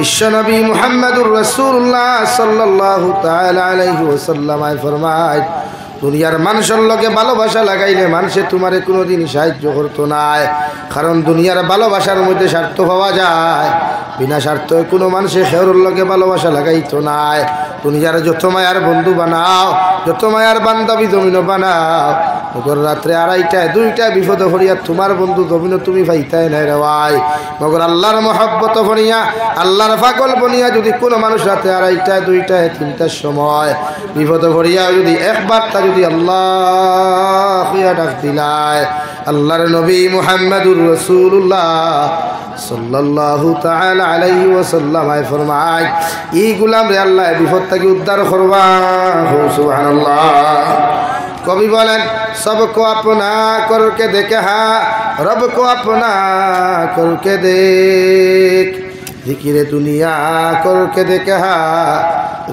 বিশ্বনবী মুহাম্মদুর রাসূলুল্লাহ সাল্লাল্লাহু তাআলা আলাইহি ওয়াসাল্লাম ফরমায় দুনিয়ার মানুষের লগে ভালোবাসা লাগাইলে মানুষে তোমারে কোনোদিন সাহায্য করতো না, কারণ দুনিয়ার ভালোবাসার মধ্যে স্বার্থ পাওয়া যায়, বিনা স্বার্থে কোনো মানুষে খেউর লগে ভালোবাসা লাগাইতো না। দুনিয়ার যত মায়ার বন্ধু বানাও, যত মায়ার বান্ধবী জমিনও বানাও, মগর রাত্রে 2:30 2টায় বিপদ হরিয়া তোমার বন্ধু জমিনও তুমি পাইতাই নাই রে ভাই। মগর আল্লাহর মহব্বত বনিয়া, আল্লাহর পাগল বনিয়া যদি কোনো মানুষ রাতে 2:30 2টায় 3টার সময় বিপদ হরিয়া যদি একবার তা যদি আল্লাহ হইয়া ডাক দিলায়, আল্লাহর নবী মুহাম্মদুর রাসূলুল্লাহ সাল্লাল্লাহু তাআলা আলাইহি ওয়াসাল্লাম ফরমায় এই গোলাম রে আল্লাহ বিপদ থেকে উদ্ধার করবা। সুবহানাল্লাহ। কবি বলেন सबको अपना करके देखे हाँ रब को अपना करके देख, जिक्र दुनिया करके देखे हाँ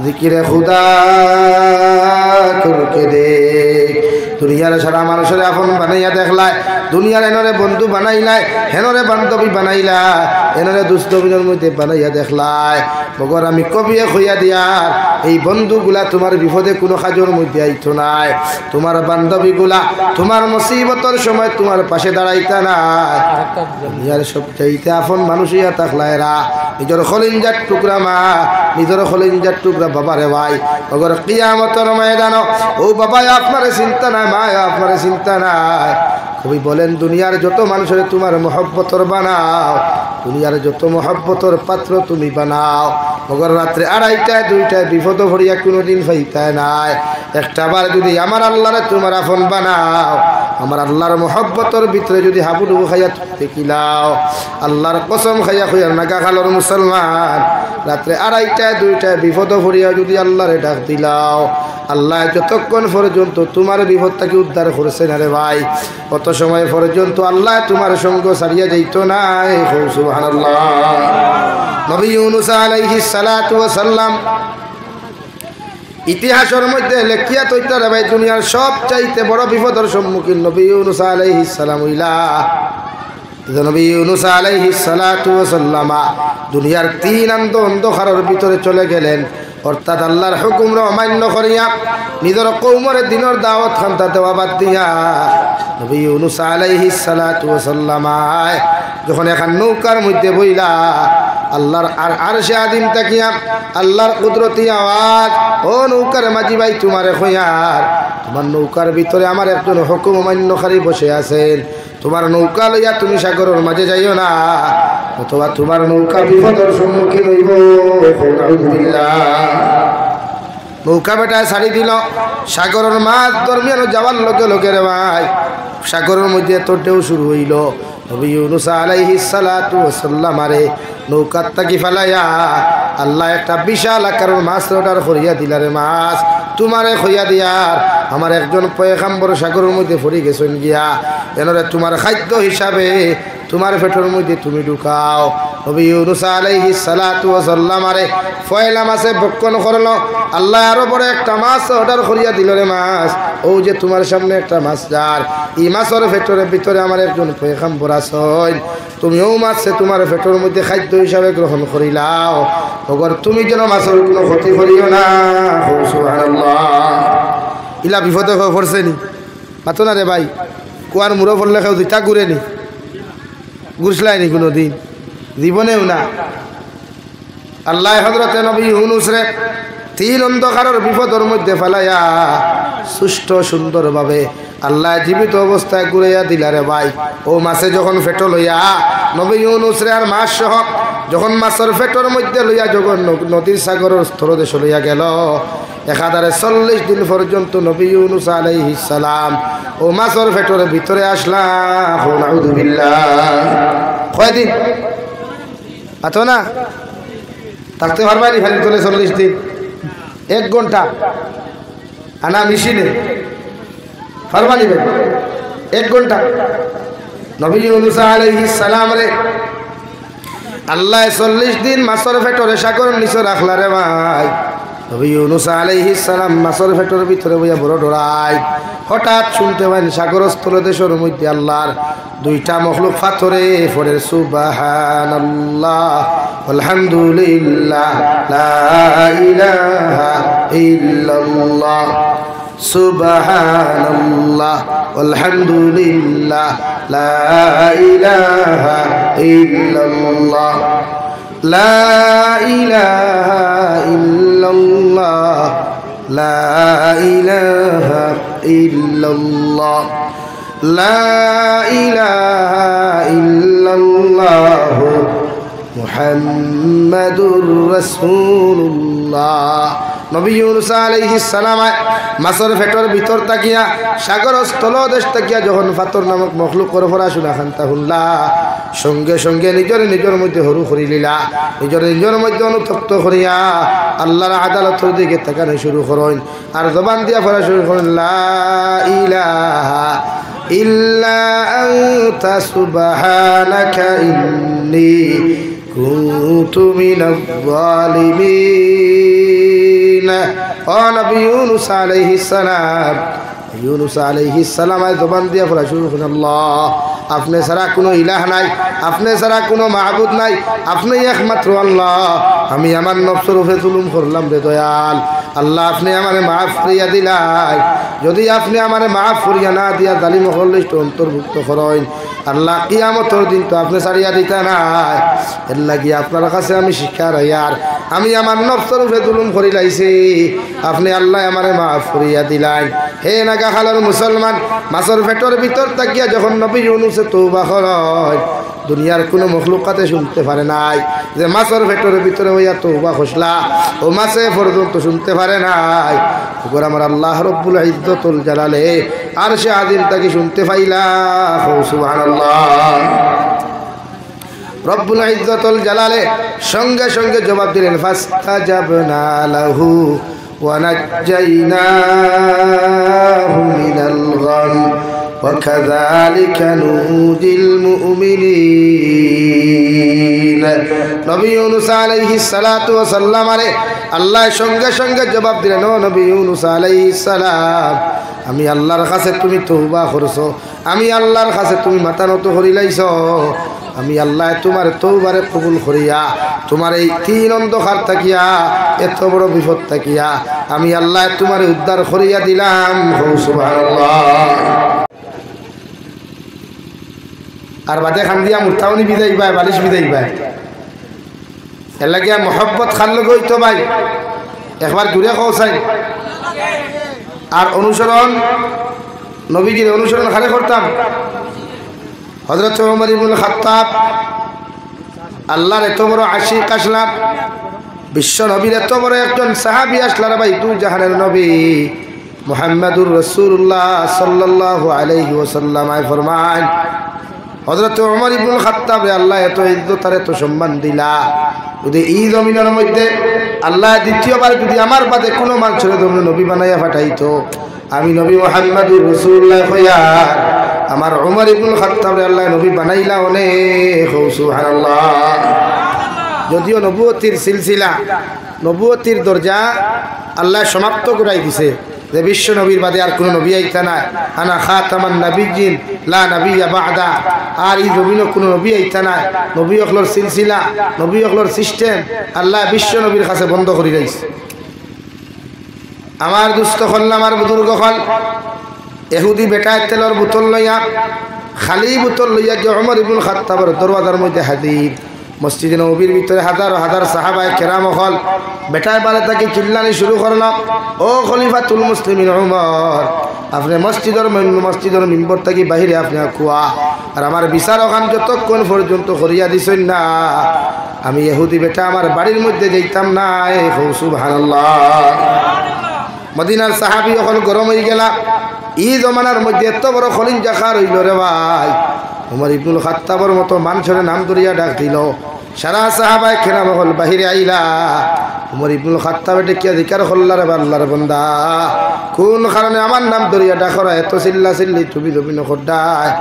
जिक्र खुदा करके देख। দুনিয়ার সারা মানুষের আপন বানাইয়া দেখলায়, দুনিয়ার এনরে বন্ধু বানাইলায়, হেনরে বান্ধবী বানাইলা, এনরে দুস্তবিনের মধ্যে বানাইয়া দেখলায়। মগর আমি কবিয়ে হইয়া দিয়ার এই বন্ধুগুলা তোমার বিপদে কোনো কাজের মধ্যে আইতো নাই, তোমার বান্ধবীগুলা তোমার মুসিবতর সময় তোমার পাশে দাঁড়াইতা নাই। দুনিয়ার সবচাইতে আপন মানুষ ইয়া থাকলায়রা নিজের খলিঞ্জার টুকরা মা, নিজের খলিঞ্জার টুকরা বাবা রে ভাই। মগর কিয়ামতের ময়দান ও বাবা আপনারে চিন্তা নাই, মা আপনারে চিন্তা নাই। কবি বলেন দুনিয়ার যত মানুষের তোমার মহব্বতর বানাও, দুনিয়ার যত মহব্বতর পাত্র তুমি বানাও, মগর রাত্রে 2:30 2টায় বিপদ ভরিয়া কোনোদিন পাইতায় নাই। একটা বার যদি আমার আল্লাহরে তোমার আপন বানাও, আমার আল্লাহর মহব্বতর ভিতরে যদি হাবুডুবু খাইয়া দেখিলাও, আল্লাহর কসম খাইয়া খুঁয়ার নাগা খালোর মুসলমান, রাত্রে 2:30 2টায় বিপদ ভরিয়া যদি আল্লাহরে ডাক দিলাও, আল্লাহ যতক্ষণ পর্যন্ত তোমার বিপদটাকে উদ্ধার করছে না রে ভাই, কত সময় পর্যন্ত আল্লাহ তোমার সঙ্গ ছাড়িয়া যাইত না। সুবহানাল্লাহ। নবী ইউনূস আলাইহিস সালাতু ওয়াস সালাম ইতিহাসের মধ্যে লেখিয়া তৈতা রে ভাই, দুনিয়ার সবচাইতে বড় বিপদের সম্মুখীন নবী ইউনূস আলাইহিস সালাম হইলা। নবী ইউনূস আলাইহিস সালাতু ওয়াস সালাম দুনিয়ার 3 অন্ধকারের ভিতরে চলে গেলেন, অর্থাৎ আল্লাহর হুকুমর অমান্য করিয়া নিজের কওমের দিনের দাওয়াত খান্তা দেওয়া বাদ দিয়া নবী ইউনূস আলাইহিস সালাতু ওয়াস সালাম যখন এখন নৌকার মধ্যে বইলা আল্লাহর আরশে আযীম তাকিয়া আল্লাহর কুদরতি আওয়াজ, ও নৌকার মাঝি ভাই তোমারে কইয়ার, তোমার নৌকার ভিতরে আমার একজন হুকুম অমান্যকারী বসে আছেন, তোমার নৌকা লইয়া তুমি সাগরের মাঝে যাইও না, অথবা তোমার নৌকা বিপদের সম্মুখীন হইব। নৌকা বেটা ছাড়ি দিল, সাগরের মাছ দরমিয়ান যাওয়ার লগে লগে রে ভাই সাগরের মধ্যে তোর ঢেউ শুরু হইল। নবী ইউনূস আলাইহিস সালাতু ওয়াস সালাম আরে নৌকার তাকি ফেলাইয়া আল্লাহ একটা বিশাল আকারের মাছ অর্ডার করিয়া দিলারে, মাছ তোমারে খইয়া দিয়ার আমার একজন পয়গাম্বর সাগরের মধ্যে পড়ে গেছেন গিয়া, এনরে তোমার খাদ্য হিসাবে তোমার পেটের মধ্যে তুমি ঢুকাও। নবী ইউনূস আলাইহিস সালাতু ওয়াস সালাম আরে ফয়লা মাছে ভক্ষণ করলো, আল্লাহ আরো বড় একটা মাছ অর্ডার করিয়া দিল রে, মাছ ও যে তোমার সামনে একটা মাছ যার এই মাছের পেটের ভিতরে আমার একজন পয়গাম্বর আছেন, তুমি ও মাছে তোমার পেটের মধ্যে খাদ্য হিসাবে গ্রহণ করিলাও, অগর তুমি যেন মাছের কোনো ক্ষতি করিও না। সুবহানাল্লাহ। ইলা বিপদে পড়ছে নি মাতো না রে ভাই, কুয়ার মুড়ো পড়লে কেউ দুইটা ঘুরে নি ঘুরসলাই নি কোনো দিন জীবনেও না। আল্লাহ হযরতে নবী ইউনূস রে 3 অন্ধকারের বিপদের মধ্যে ফেলাইয়া সুষ্ঠ সুন্দরভাবে আল্লাহ জীবিত অবস্থায় ঘুরাইয়া দিলা রে ভাই। ও মাছে যখন ফেটো লইয়া নবী ইউনূস রে আর মাছ সহ যখন মাছের ফেটোর মধ্যে লইয়া যখন নদীর সাগরের স্থলদেশ লইয়া গেল, একাধারে 40 দিন পর্যন্ত নবী ইউনূস আলাইহিস সালাম ও মাছের ফেটোর ভিতরে আসলাম। নাউযুবিল্লাহ। কয়দিন আতো না থাকতে পারবানি খালি তোলে 40 দিন 1 ঘন্টা আনা মিশিনে পারবানি 1 ঘন্টা। নবী ইউনূস আলাইহিস সালাম রে আল্লাহ 40 দিন মাছের ফেটোরে সাগরের নিচে রাখলা রে ভাই। নবী ইউনুস আলাইহিস সালাম মাছের পেটের ভিতরে বইয়া বড় ডরায়। হঠাৎ শুনতে পান সাগরস্থল দেশের মধ্যে আল্লাহর দুইটা মখলুক পাথরে পড়ে সুবহানাল্লাহ আলহামদুলিল্লাহ লা ইলাহা ইল্লাল্লাহ সুবহানাল্লাহ আলহামদুলিল্লাহ লা ইলাহা ইল্লাল্লাহ লা ইলাহা ইল্লাল্লাহ লা ইলাহা ইল্লাল্লাহ লা ইলাহা ইল্লাল্লাহ মুহাম্মাদুর রাসূলুল্লাহ। নবী ইউনুস আলাইহিস সালাম মাছের পেটের ভিতর তাকিয়া সাগর স্থল দেশ তাকিয়া যখন ফাতর নামক মখলুকর ফরা শুনা খান্তা হুল্লা সঙ্গে সঙ্গে নিজের মধ্যে হরু করিলিলা, নিজের মধ্যে অনুতপ্ত করিয়া আল্লাহর আদালতের দিকে তাকানো শুরু করেন আর জবান দিয়া ফরা শুরু করেন লা ইলাহা ইল্লা আনতা সুবহানাকা ইন্নী কুনতু মিনাজ জালিমিন। ও নবী ইউনুস আলাইহিস সালাম, ইউনুস আলাইহিস সালাম জবান দিয়া ফরা শুরু করেন আল্লাহ আপনি ছাড়া কোনো ইলাহ নাই, আপনি ছাড়া কোনো মাহবুদ নাই, আপনি একমাত্র আল্লাহ। আমি আমার নফসের উপরে জুলুম করলাম রে দয়াল আল্লাহ, আপনি আমারে মাফ করিয়া দিলাই। যদি আপনি আমারে মাফ করিয়া না দিয়া জালিম হল লিস্ট অন্তর্ভুক্ত করেন আল্লাহ কিয়ামতের দিন তো আপনি ছাড়িয়া দিতে নাই। এর লাগি আপনার কাছে আমি শিক্ষা রইয়ার আমি আমার নফসের উপরে জুলুম করি লাইছি, আপনি আল্লাহ আমারে মাফ করিয়া দিলাই। হে নাগা খালার মুসলমান, মাছের পেটের ভিতর তাকিয়া যখন নবী ইউনুসে তওবা করেন দুনিয়ার কোনো মখলুকাতে শুনতে পারে নাই যে মাছের পেটের ভিতরে হইয়া তওবা খসলা, ও মাছে পর্যন্ত শুনতে পারে নাই। ওপর আমার আল্লাহ রব্বুল ইজ্জতুল জালালে আরশে আযীম তাকে শুনতে পাইলা। সুবহানাল্লাহ। রব্বুল ইজ্জতুল জালালে সঙ্গে সঙ্গে জবাব দিলেন ফাস্তাজাবনা লাহু ওয়া নাজ্জাইনাহু মিনাল গাম ওয়াকাযালিকা নুজিল মুমিনিন। নবী ইউনুস আলাইহিস সালাতু ওয়া সাল্লাম আরে আল্লাহ সঙ্গে সঙ্গে জবাব দিলেন ও নবী ইউনুস আলাইহিস সালাম আমি আল্লাহর কাছে তুমি তওবা করছো, আমি আল্লাহর কাছে তুমি মাথা নত করিলাইছো, আমি আল্লাহ তোমার তওবারে কবুল করিয়া তোমার এই তিন অন্ধকার থাকিয়া এত বড় বিপদ থাকিয়া আমি আল্লাহ তোমার উদ্ধার করিয়া দিলাম। সুবহানাল্লাহ। আর বাদে খান দিয়া মুরতাউনি বিদায় পায়, বালিশ বিদায় পায়, এর লাগিয়া মহব্বত খাল্লো গইতো ভাই একবার দূরে কৌসাই। আর অনুসরণ নবীজির অনুসরণ খালে করতাম। হযরত ওমর ইবনুল খাত্তাব আল্লাহর এত বড় আশিক আসলাম, বিশ্ব নবীর এত বড় একজন সাহাবী আসলাম ভাই দু জাহানের নবী মুহাম্মাদুর রাসূলুল্লাহ সাল্লাল্লাহু আলাইহি ওয়াসাল্লাম ফরমান হযরত ওমর ইবনুল খাত্তাব আল্লাহ এত ইজ্জত আর এত সম্মান দিলা, যদি এই জমিনের মধ্যে আল্লাহ দ্বিতীয়বার যদি আমার বাদে কোনো মানুষের জন্য নবী বানাইয়া পাঠাইতো আমি নবী মুহাম্মাদুর রাসূলুল্লাহ হইয়া আমার ওমর ইবনুল খাত্তাব আল্লাহ নবী বানাইলা অনেক। সুবহানাল্লাহ। যদিও নবুয়তির সিলসিলা নবুয়তির দরজা আল্লাহ সমাপ্ত করাই দিছে যে বিশ্ব নবীর বাদে আর কোনো নবী আইতা না, আনা খাতামান নাবিয়্যিন লা নাবিয়্যা বা'দা। আর এই জমিনে কোনো নবী আইতা না, নবী অখলর সিলসিলা নবী অখলর সিস্টেম আল্লাহ বিশ্ব নবীর কাছে বন্ধ করে রাখছে। আমার দুস্থ হল আমার বুজুর্গ হল এহুদি বেটায় তেলর বোতল লইয়া খালি বোতল লইয়া যে ওমর ইবনুল খাত্তাবের দরওয়াজার মধ্যে হাজির। মসজিদে নববীর ভিতরে হাজার হাজার সাহাবায়ে কেরাম হল বেটায় বারে তাকে চিল্লানি শুরু করল, ও খলিফাতুল মুসলিমিন ওমর আপনি মসজিদের মিম্বর থেকে বাহিরে আপনি কুয়া আর আমার বিচার ওখান যতক্ষণ পর্যন্ত করিয়া দিছেন না আমি ইহুদি বেটা আমার বাড়ির মধ্যে যাইতাম না। সুবহানাল্লাহ। মদিনার সাহাবী ওখানে গরম হয়ে গেলা, এই জমানার মধ্যে এত বড় খলিন জাখার হইল রে ভাই। ওমর ইবনুল খাত্তাবের মতো মানুষের নাম ধরিয়া ডাক দিল, সারা সাহাবায়ে কেরাম হল বাহিরে আইলা। ওমর ইবনুল খাত্তাব ডেকিয়া জিকার করলা রে আল্লাহর বান্দা কোন কারণে আমার নাম ধরিয়া ডাকরা এত চিল্লা চিল্লি তুমি জমি নখডায়।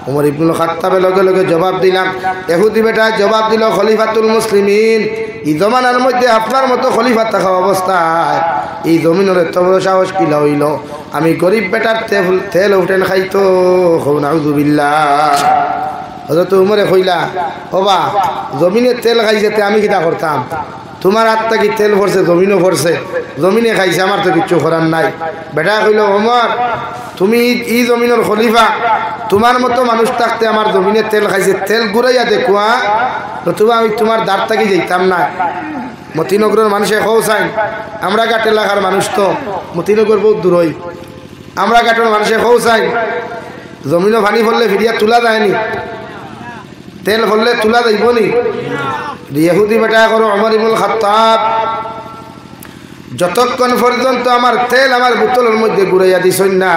ওমর ইবনুল খাত্তাবের লগে লগে জবাব দিলাম, ইহুদি বেটা জবাব দিল খলিফাতুল মুসলিমিন এই জমানার মধ্যে আপনার মতো খলিফা থাকা অবস্থায় এই জমিনের এত বড় সাহস কিলা হইল আমি গরিব বেটার তেল উঠেন খাইতো নাউযুবিল্লাহ হযরত উমরে কইলা ওবা জমিনে তেল খাইছে আমি কিটা করতাম তোমার হাতটা কি তেল পড়ছে জমিনও পড়ছে জমিনে খাইছে আমার তো কিচ্ছু করার নাই বেটা কইল ওমর তুমি এই জমিনের খলিফা তোমার মতো মানুষ থাকতে আমার জমিনে তেল খাইছে তেল ঘুরাইয়া দেখুয়া নতুবা আমি তোমার দাঁড় থাকি যাইতাম না মতিনগরের মানুষে খৌসাইন আমরা ঘাট এলাকার মানুষ তো মতিনগর বহুত দূর হই আমরা ঘাটের মানুষে খৌসাইন জমিনও পানি পড়লে ফিরিয়া তোলা যায়নি তেল পড়লে তোলা যাইব নি ইহুদি বেটা করো ওমর ইবনুল খাত্তাব যতক্ষণ পর্যন্ত আমার তেল আমার বোতলের মধ্যে ঘুরাইয়া দিছই না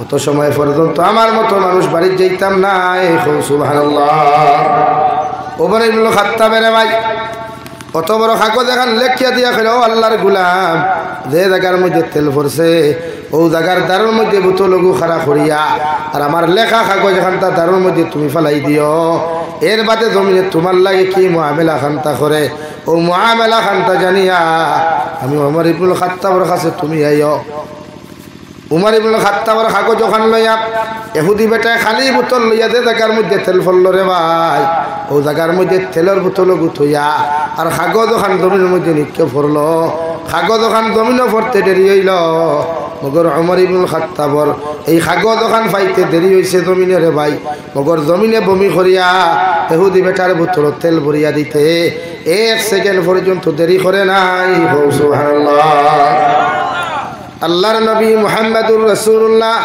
অত সময় পর্যন্ত আমার মতো মানুষ বাড়ি যাইতাম না সুবহানাল্লাহ ওমর ইবনুল খাত্তাবের ভাই কত বড় কাগজ এখন লেখিয়া দিয়া খেলে ও আল্লাহর গুলাম যে জায়গার মধ্যে তেল পড়ছে ও জায়গার দ্বারের মধ্যে বোতলগু খাড়া করিয়া আর আমার লেখা কাগজ এখানটা দ্বারের মধ্যে তুমি ফেলাই দিও এর বাদে জমিনে তোমার লাগে কি মুআমেলা খান্তা করে ও মুআমেলা খান্তা জানিয়া আমি ওমর ইবনুল খাত্তাবের কাছে তুমি আইও উমর ইবনুল খাত্তাবের কাগজ ওখান লইয়া ইহুদি বেটায় খালি বোতল লইয়া যে জায়গার মধ্যে তেল ফলল রে ভাই ও জায়গার মধ্যে তেলের বোতল গুথইয়া আর কাগজ ওখান জমিনের মধ্যে নিক্ষেপ করল কাগজ ওখান জমিনও পড়তে দেরি হইল মগর উমর ইবনুল খাত্তাবর এই কাগজ ওখান পাইতে দেরি হয়েছে জমিনে রে ভাই মগর জমিনে বমি করিয়া ইহুদি বেটার বোতল তেল ভরিয়া দিতে 1 সেকেন্ড পর্যন্ত দেরি করে নাই সুবহানাল্লাহ আল্লাহর নবী মুহাম্মদুর রাসূলুল্লাহ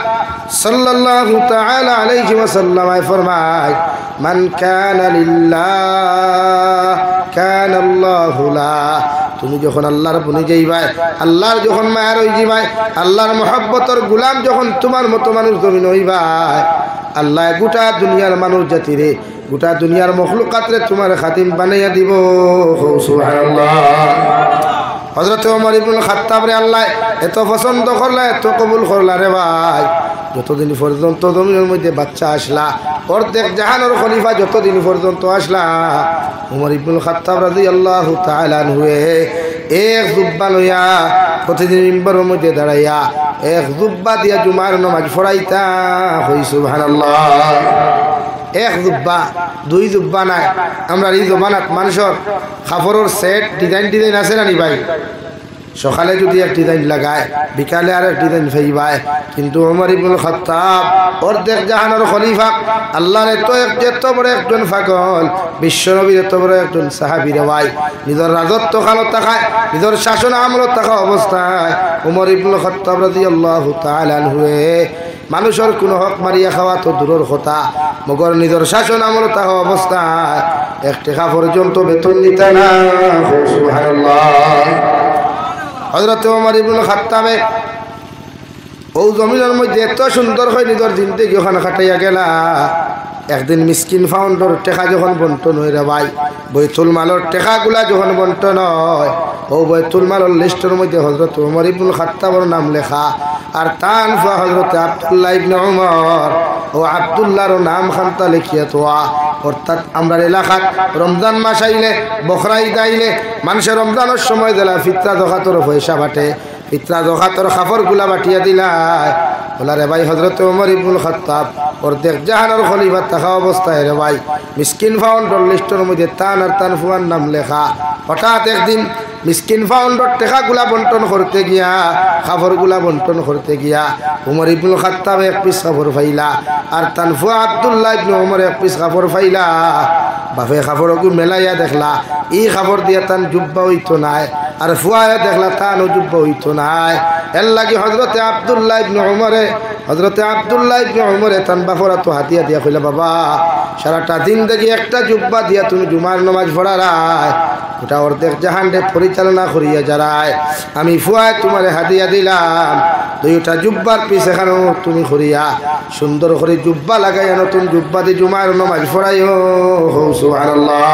সাল্লাল্লাহু তাআলা আলাইহি ওয়াসাল্লাম ফরমায় মান কানা লিল্লাহ কানা আল্লাহু লা তুমি যখন আল্লাহর বনি যাইবা আল্লাহর যখন মায়ার হই যাইবা আল্লাহর মহব্বতের গোলাম যখন তোমার মতো মানুষ জমিন হইবা আল্লাহ গোটা দুনিয়ার মানুষ জাতিরে গোটা দুনিয়ার মখলুকাতরে তোমার খাতিম বানাইয়া দিব সুবহানাল্লাহ হযরত ওমর ইবনুল খাত্তাব রে আল্লাহ এত পছন্দ করলা এত কবুল করলা রে ভাই যতদিন পর্যন্ত জমিনের মধ্যে বাচ্চা আসলা অর্ধেক জাহানের খলিফা যতদিন পর্যন্ত আসলা ওমর ইবনুল খাত্তাব রাদিয়াল্লাহু তাআলা আনহু এক জুব্বা লইয়া প্রতিদিন মিম্বরের মধ্যে দাঁড়াইয়া এক জুব্বা দিয়া জুমার নামাজ পড়াইতা হই সুবহানাল্লাহ এক জুব্বা দুই জুব্বা নাই আমরা এই জমানাত মানুষের কাপড়ের সেট ডিজাইন আছে না নি ভাই সকালে যদি এক ডিজাইন লাগায় বিকালে আর এক ডিজাইন ফেইবায় কিন্তু ওমর ইবনুল খাত্তাব অর্ধেক জাহানের খলিফা আল্লাহর এত বড় একজন পাগল বিশ্বনবীর এত বড় একজন সাহাবী রে ভাই নিজের রাজত্ব কালত থাকায় নিজের শাসন আমলত থাকা অবস্থায় ওমর ইবনুল খাত্তাব রাদিয়াল্লাহু তাআলা আনহু মানুষের কোনো হক মারিয়া খাওয়া তো দূরের কথা মগর নিজের শাসন আমল থাকা অবস্থায় 1 টাকা পর্যন্ত বেতন নিতে না সুবহানাল্লাহ হযরত ওমর ইবনুল খাত্তাবে ও জমিনের মধ্যে এত সুন্দর হয় নিজের জিন্দেগি ওখানে কাটাইয়া গেলা একদিন মিসকিন ফাউন্ডর টেকা যখন বন্টন হয় রে ভাই বৈতুল মালের টেকাগুলা যখন বন্টন হয় ও বৈতুল মালের লিস্টের মধ্যে হযরত ওমর ইবনুল খাত্তাবের নাম লেখা আর তান ফা হযরত আব্দুল্লাহ ইবনে ওমর ও আব্দুল্লাহর নাম খান্তা লিখিয়া তোয়া অর্থাৎ আমরা এলাকাত রমজান মাস আইলে বকরা ঈদ আইলে মানুষের রমজানের সময় দিলা ফিতরা জকাতর পয়সা বাটে ফিতরা জকাতর খাফরগুলা বাটিয়া দিলায় বলা রে ভাই হযরত ওমর ইবনুল খাত্তাব অর্ধেক জাহানের খলিফা থাকা অবস্থায় রে ভাই মিসকিন ফাউন্ডর লিস্টের মধ্যে তান আর তান ফুয়ার নাম লেখা হঠাৎ একদিন মিসকিন ফাউন্ডর টেকাগুলা বন্টন করতে গিয়া খাফরগুলা বন্টন করতে গিয়া ওমর ইবনুল খাত্তাব 1 পিস খাফর ফাইলা আর তান ফুয়া আব্দুল্লাহ ইবনে ওমর 1 পিস খাফর ফাইলা বাপে খাফরগু মেলাইয়া দেখলা এই খাফর দিয়া তান জুব্বা হইতো নাই আর ফুয়ায় দেখলা তানও জুব্বা হইতো নাই এর লাগি হযরতে আব্দুল্লাহ ইবনে ওমরে তান বাফরা তো হাতিয়া দিয়া কইলা বাবা সারাটা জিন্দেগি একটা জুব্বা দিয়া তুমি জুমার নামাজ পড়ারায় ওটা অর্ধেক জাহানরে পরিচালনা করিয়া যারায় আমি ফুয়ায় তোমারে হাদিয়া দিলাম 2টা জুব্বার পিস এখানেও তুমি করিয়া সুন্দর করে জুব্বা লাগাইয়া নতুন জুব্বা দিয়ে জুমার নামাজ পড়াইও সুবহানাল্লাহ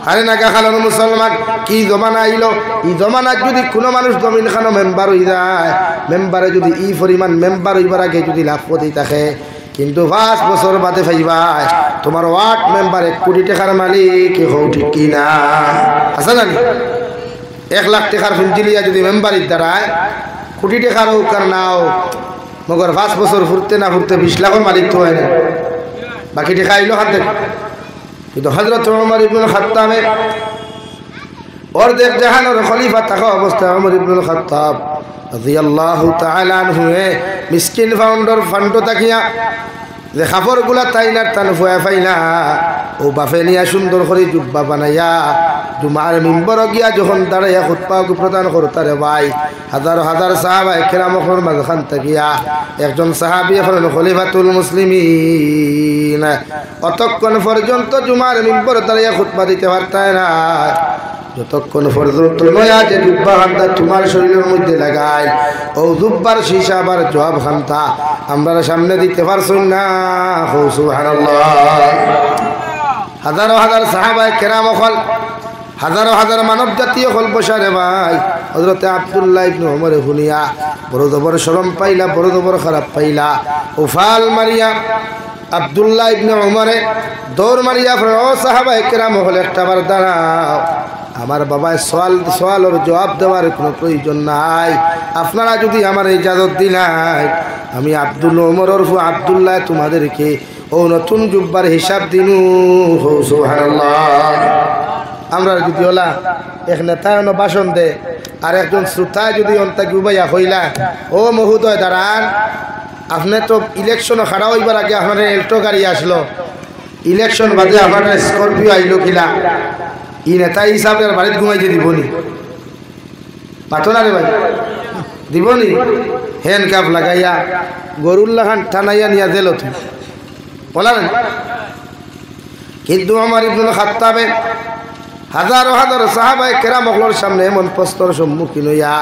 আরে না খালানো মুসলমান কি জমানা আইলো এই জমানাত যদি কোনো মানুষ জমিন খানো মেম্বার হয়ে যায় মেম্বারে যদি ই পরিমাণ মেম্বার হইবার আগে যদি লাভপতি থাকে কিন্তু 5 বছর বাদে পাইবাই তোমার ওয়ার্ড মেম্বার 1 কোটি টাকার মালিক হও ঠিক কি না আছে না 1 লাখ টাকার ফিনজিলিয়া যদি মেম্বারের দ্বারায় কোটি টাকার হোক আর নাও মগর 5 বছর ফুরতে না ফুরতে 20 লাখের মালিক তো হয় না বাকি টাকা আইলো হাতে কিন্তু হযরত ওমর ইবনে খাত্তাব অর্ধেক জাহানের খলিফা থাকা অবস্থায় ওমর ইবনে খাত্তাব রাদিয়াল্লাহু তাআলা আনহু মিসকিন ফাউন্ডার ফান্ড তাকিয়া যে খাফরগুলা তাইনার তান ফুয়া ফাইলা ও বাফে নিয়া সুন্দর করে জুব্বা বানাইয়া জুমার মিম্বর গিয়া যখন দাঁড়াইয়া খুতবা প্রদান করতারে ভাই হাজার হাজার সাহাবা কেরামর মাঝখান তাকিয়া একজন সাহাবী হলেন খলিফাতুল মুসলিমিন অতক্ষণ পর্যন্ত জুমার মিম্বর দাঁড়াইয়া খুতবা দিতে পারতায় না যতক্ষণ পর্যন্ত নয়া যে জুব্বা খান্তা তোমার শরীরের মধ্যে লাগায় ও জুব্বার শীশা আবার জবাব খান্তা আমরা সামনে দিতে পারছো না সুবহানাল্লাহ হাজারো হাজার সাহাবায়ে কেরাম হল হাজারো হাজার মানব জাতীয় হল বসারে ভাই হযরতে আব্দুল্লাহ ইবনে ওমর হুনিয়া বড় জবর শরম পাইলা বড় জবর খারাপ পাইলা উফাল মারিয়া আব্দুল্লাহ ইবনে ওমরে দৌড় মারিয়া ও সাহাবায়ে কেরাম হল একটাবার দাঁড়াও আমার বাবায় সওয়ালের জবাব দেওয়ার কোনো প্রয়োজন নাই আপনারা যদি আমার ইজাজত দিলাই আমি আব্দুল ওমর ওরফ আব্দুল্লাহ তোমাদেরকে ও নতুন জুব্বার হিসাব দিনু সুবহানাল্লাহ আমরা যদি ওলা এক নেতায় ভাষণ দে আর একজন শ্রোতায় যদি অন্তাকে উবাইয়া হইলা ও মহোদয় দাঁড়ান আপনি তো ইলেকশনও খাড়া হইবার আগে আপনার এল্টো গাড়ি আসলো ইলেকশন বাদে আপনার স্করপিও আইলো কিলা ই নেতা হিসাবে বাড়িতে ঘুমাইতে দিবনি পাতো না রে ভাই দিবনি হ্যান্ড কাপ লাগাইয়া গরুল্লা খান টানাইয়া নিয়া দিল তুই বলার কিন্তু আমার ইবনুল খাত্তাবে হাজারো হাজারো সাহাবায়ে কেরামগুলোর সামনে এমন প্রশ্নের সম্মুখীন হইয়া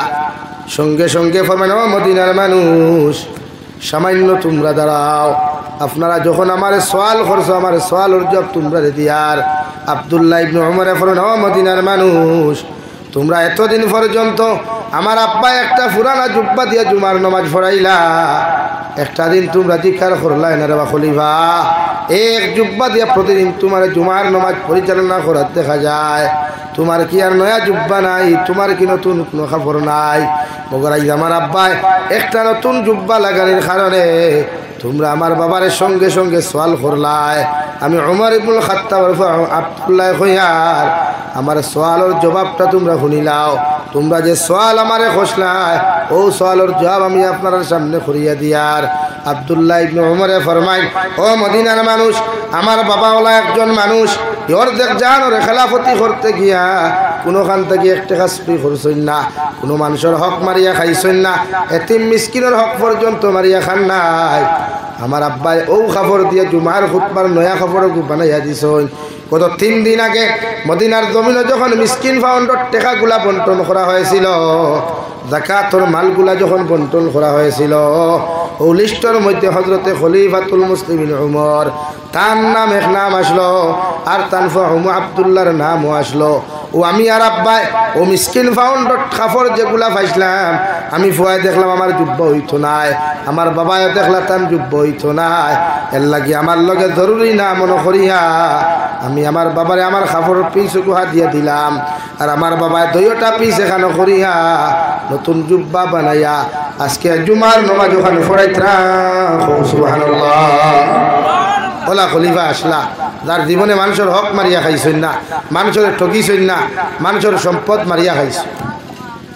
সঙ্গে সঙ্গে ফরমান ও মদিনার মানুষ সামান্য তোমরা দাঁড়াও আপনারা যখন আমার সওয়াল করছো আমার সওয়ালের জবাব তোমরা দিয়ার আব্দুল্লাহ ইবনে ওমর ফরমান ও মদিনার মানুষ তোমরা এতদিন পর্যন্ত আমার আব্বা একটা পুরানা জুব্বা দিয়া জুমার নামাজ পড়াইলা একটা দিন তোমরা জিকার করলাই না রে খলিফা এক জুব্বা দিয়া প্রতিদিন তোমার জুমার নামাজ পরিচালনা করার দেখা যায় তোমার কি আর নয়া জুব্বা নাই তোমার কি নতুন কোনো খবর নাই মগর আজ আমার আব্বাই একটা নতুন জুব্বা লাগানোর কারণে তোমরা আমার বাবার সঙ্গে সঙ্গে সওয়াল করলাই আমি ওমর ইবনুল খাত্তাব আব্দুল্লাহ কইয়ার আমার সওয়ালের জবাবটা তোমরা শুনিলাও তোমরা যে সওয়াল আমারে খসলাই ও সওয়ালের জবাব আমি আপনার সামনে করিয়া দিয়ার আব্দুল্লাহ ইবনে ওমরে ফরমাই ও মদিনার মানুষ আমার বাবাওয়ালা একজন মানুষ অর্ধেক জাহানের খেলাফতি করতে গিয়া কোনোখান থেকে একটা কাজ করছেন না কোনো মানুষের হক মারিয়া খাইছেন না এতিম মিসকিনের হক পর্যন্ত মারিয়া খান নাই আমার আব্বাই ও খবর দিয়ে জুমার খুতবার নয়া খবর বানাইয়া দিছেন গত 3 দিন আগে মদিনার জমিনে যখন মিসকিন ফাউন্ডর টাকাগুলা বন্টন করা হয়েছিল যাকাতের মালগুলা যখন বন্টন করা হয়েছিল ও লিস্টের মধ্যে হযরতে খলিফাতুল মুসলিমিন ওমর তার নাম এক নাম আসলো আর তানফা আব্দুল্লাহর নামও আসলো ও আমি আর আব্বাই ও মিসকিন ফাউন্ডর খাফর যেগুলা পাইছিলাম আমি ফুয়াই দেখলাম আমার জুব্বা হইতো নাই আমার বাবায় দেখলা তার জুব্বা হইতো নাই এর লাগি আমার লগে জরুরি না মনে করিয়া আমি আমার বাবারে আমার খাফর পিস গুহা দিয়া দিলাম আর আমার বাবায় 2টা পিস এখানে করিয়া নতুন জুব্বা বানাইয়া আজকে জুমার নামাজ ওখানে পড়াইতরা সুবহানাল্লাহ ওলা খলিফা আসলা যার জীবনে মানুষের হক মারিয়া খাইছেন না মানুষের ঠকিছেন না মানুষের সম্পদ মারিয়া খাইছে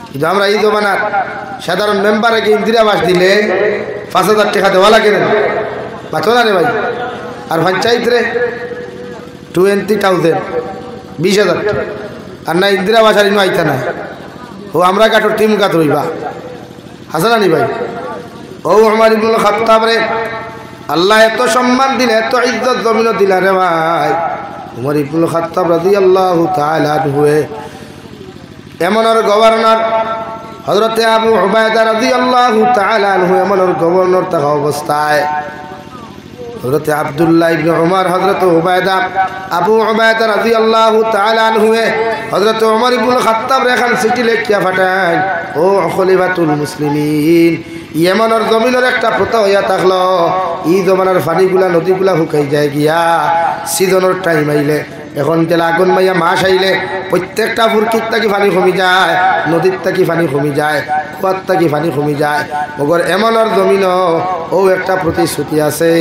কিন্তু আমরা এই জমানার সাধারণ মেম্বারকে ইন্দিরাবাস দিলে 5,000 টাকা দেওয়া লাগে না পাতো না রে ভাই আর পঞ্চায়েত রে 20,000 20,000 আর না ইন্দিরাবাস আর ইনো আইতা না ও আমরা কাটোর টিম কাত রইবা হাসানানি ভাই ও ওমর ইবনুল খাত্তাব রে আল্লাহ এত সম্মান দিলে এত ইজ্জত জমিন দিলা রে ভাই ওমর ইবনুল খাত্তাব রাদিয়াল্লাহু তাআলা আনহু এমনর গভর্নর হযরতে আবু উবাইদা রাদিয়াল্লাহু তাআলা আনহু এমনর গভর্নর থাকা অবস্থায় হযরতে আব্দুল্লাহ ইবনে ওমর হযরতে উবাইদা আবু উবাইদা রাদিয়াল্লাহু তাআলা আনহু হযরতে ওমর ইবনুল খাত্তাব রেখান চিঠি লিখিয়া পাঠায় ও খলিফাতুল মুসলিমিন ইয়েমানের জমিনের একটা প্রথা হইয়া থাকলো ই জমানার পানিগুলা নদীগুলা শুকাই যায় গিয়া সিজনের টাইম আইলে এখন তেলা আগুন মাইয়া মাস আইলে প্রত্যেকটা ফুরকির থাকি পানি কমি যায় নদীর থাকি পানি কমি যায় কুয়ার থাকি পানি কমি যায় মগর এমনের জমিন ও একটা প্রতিশ্রুতি আছে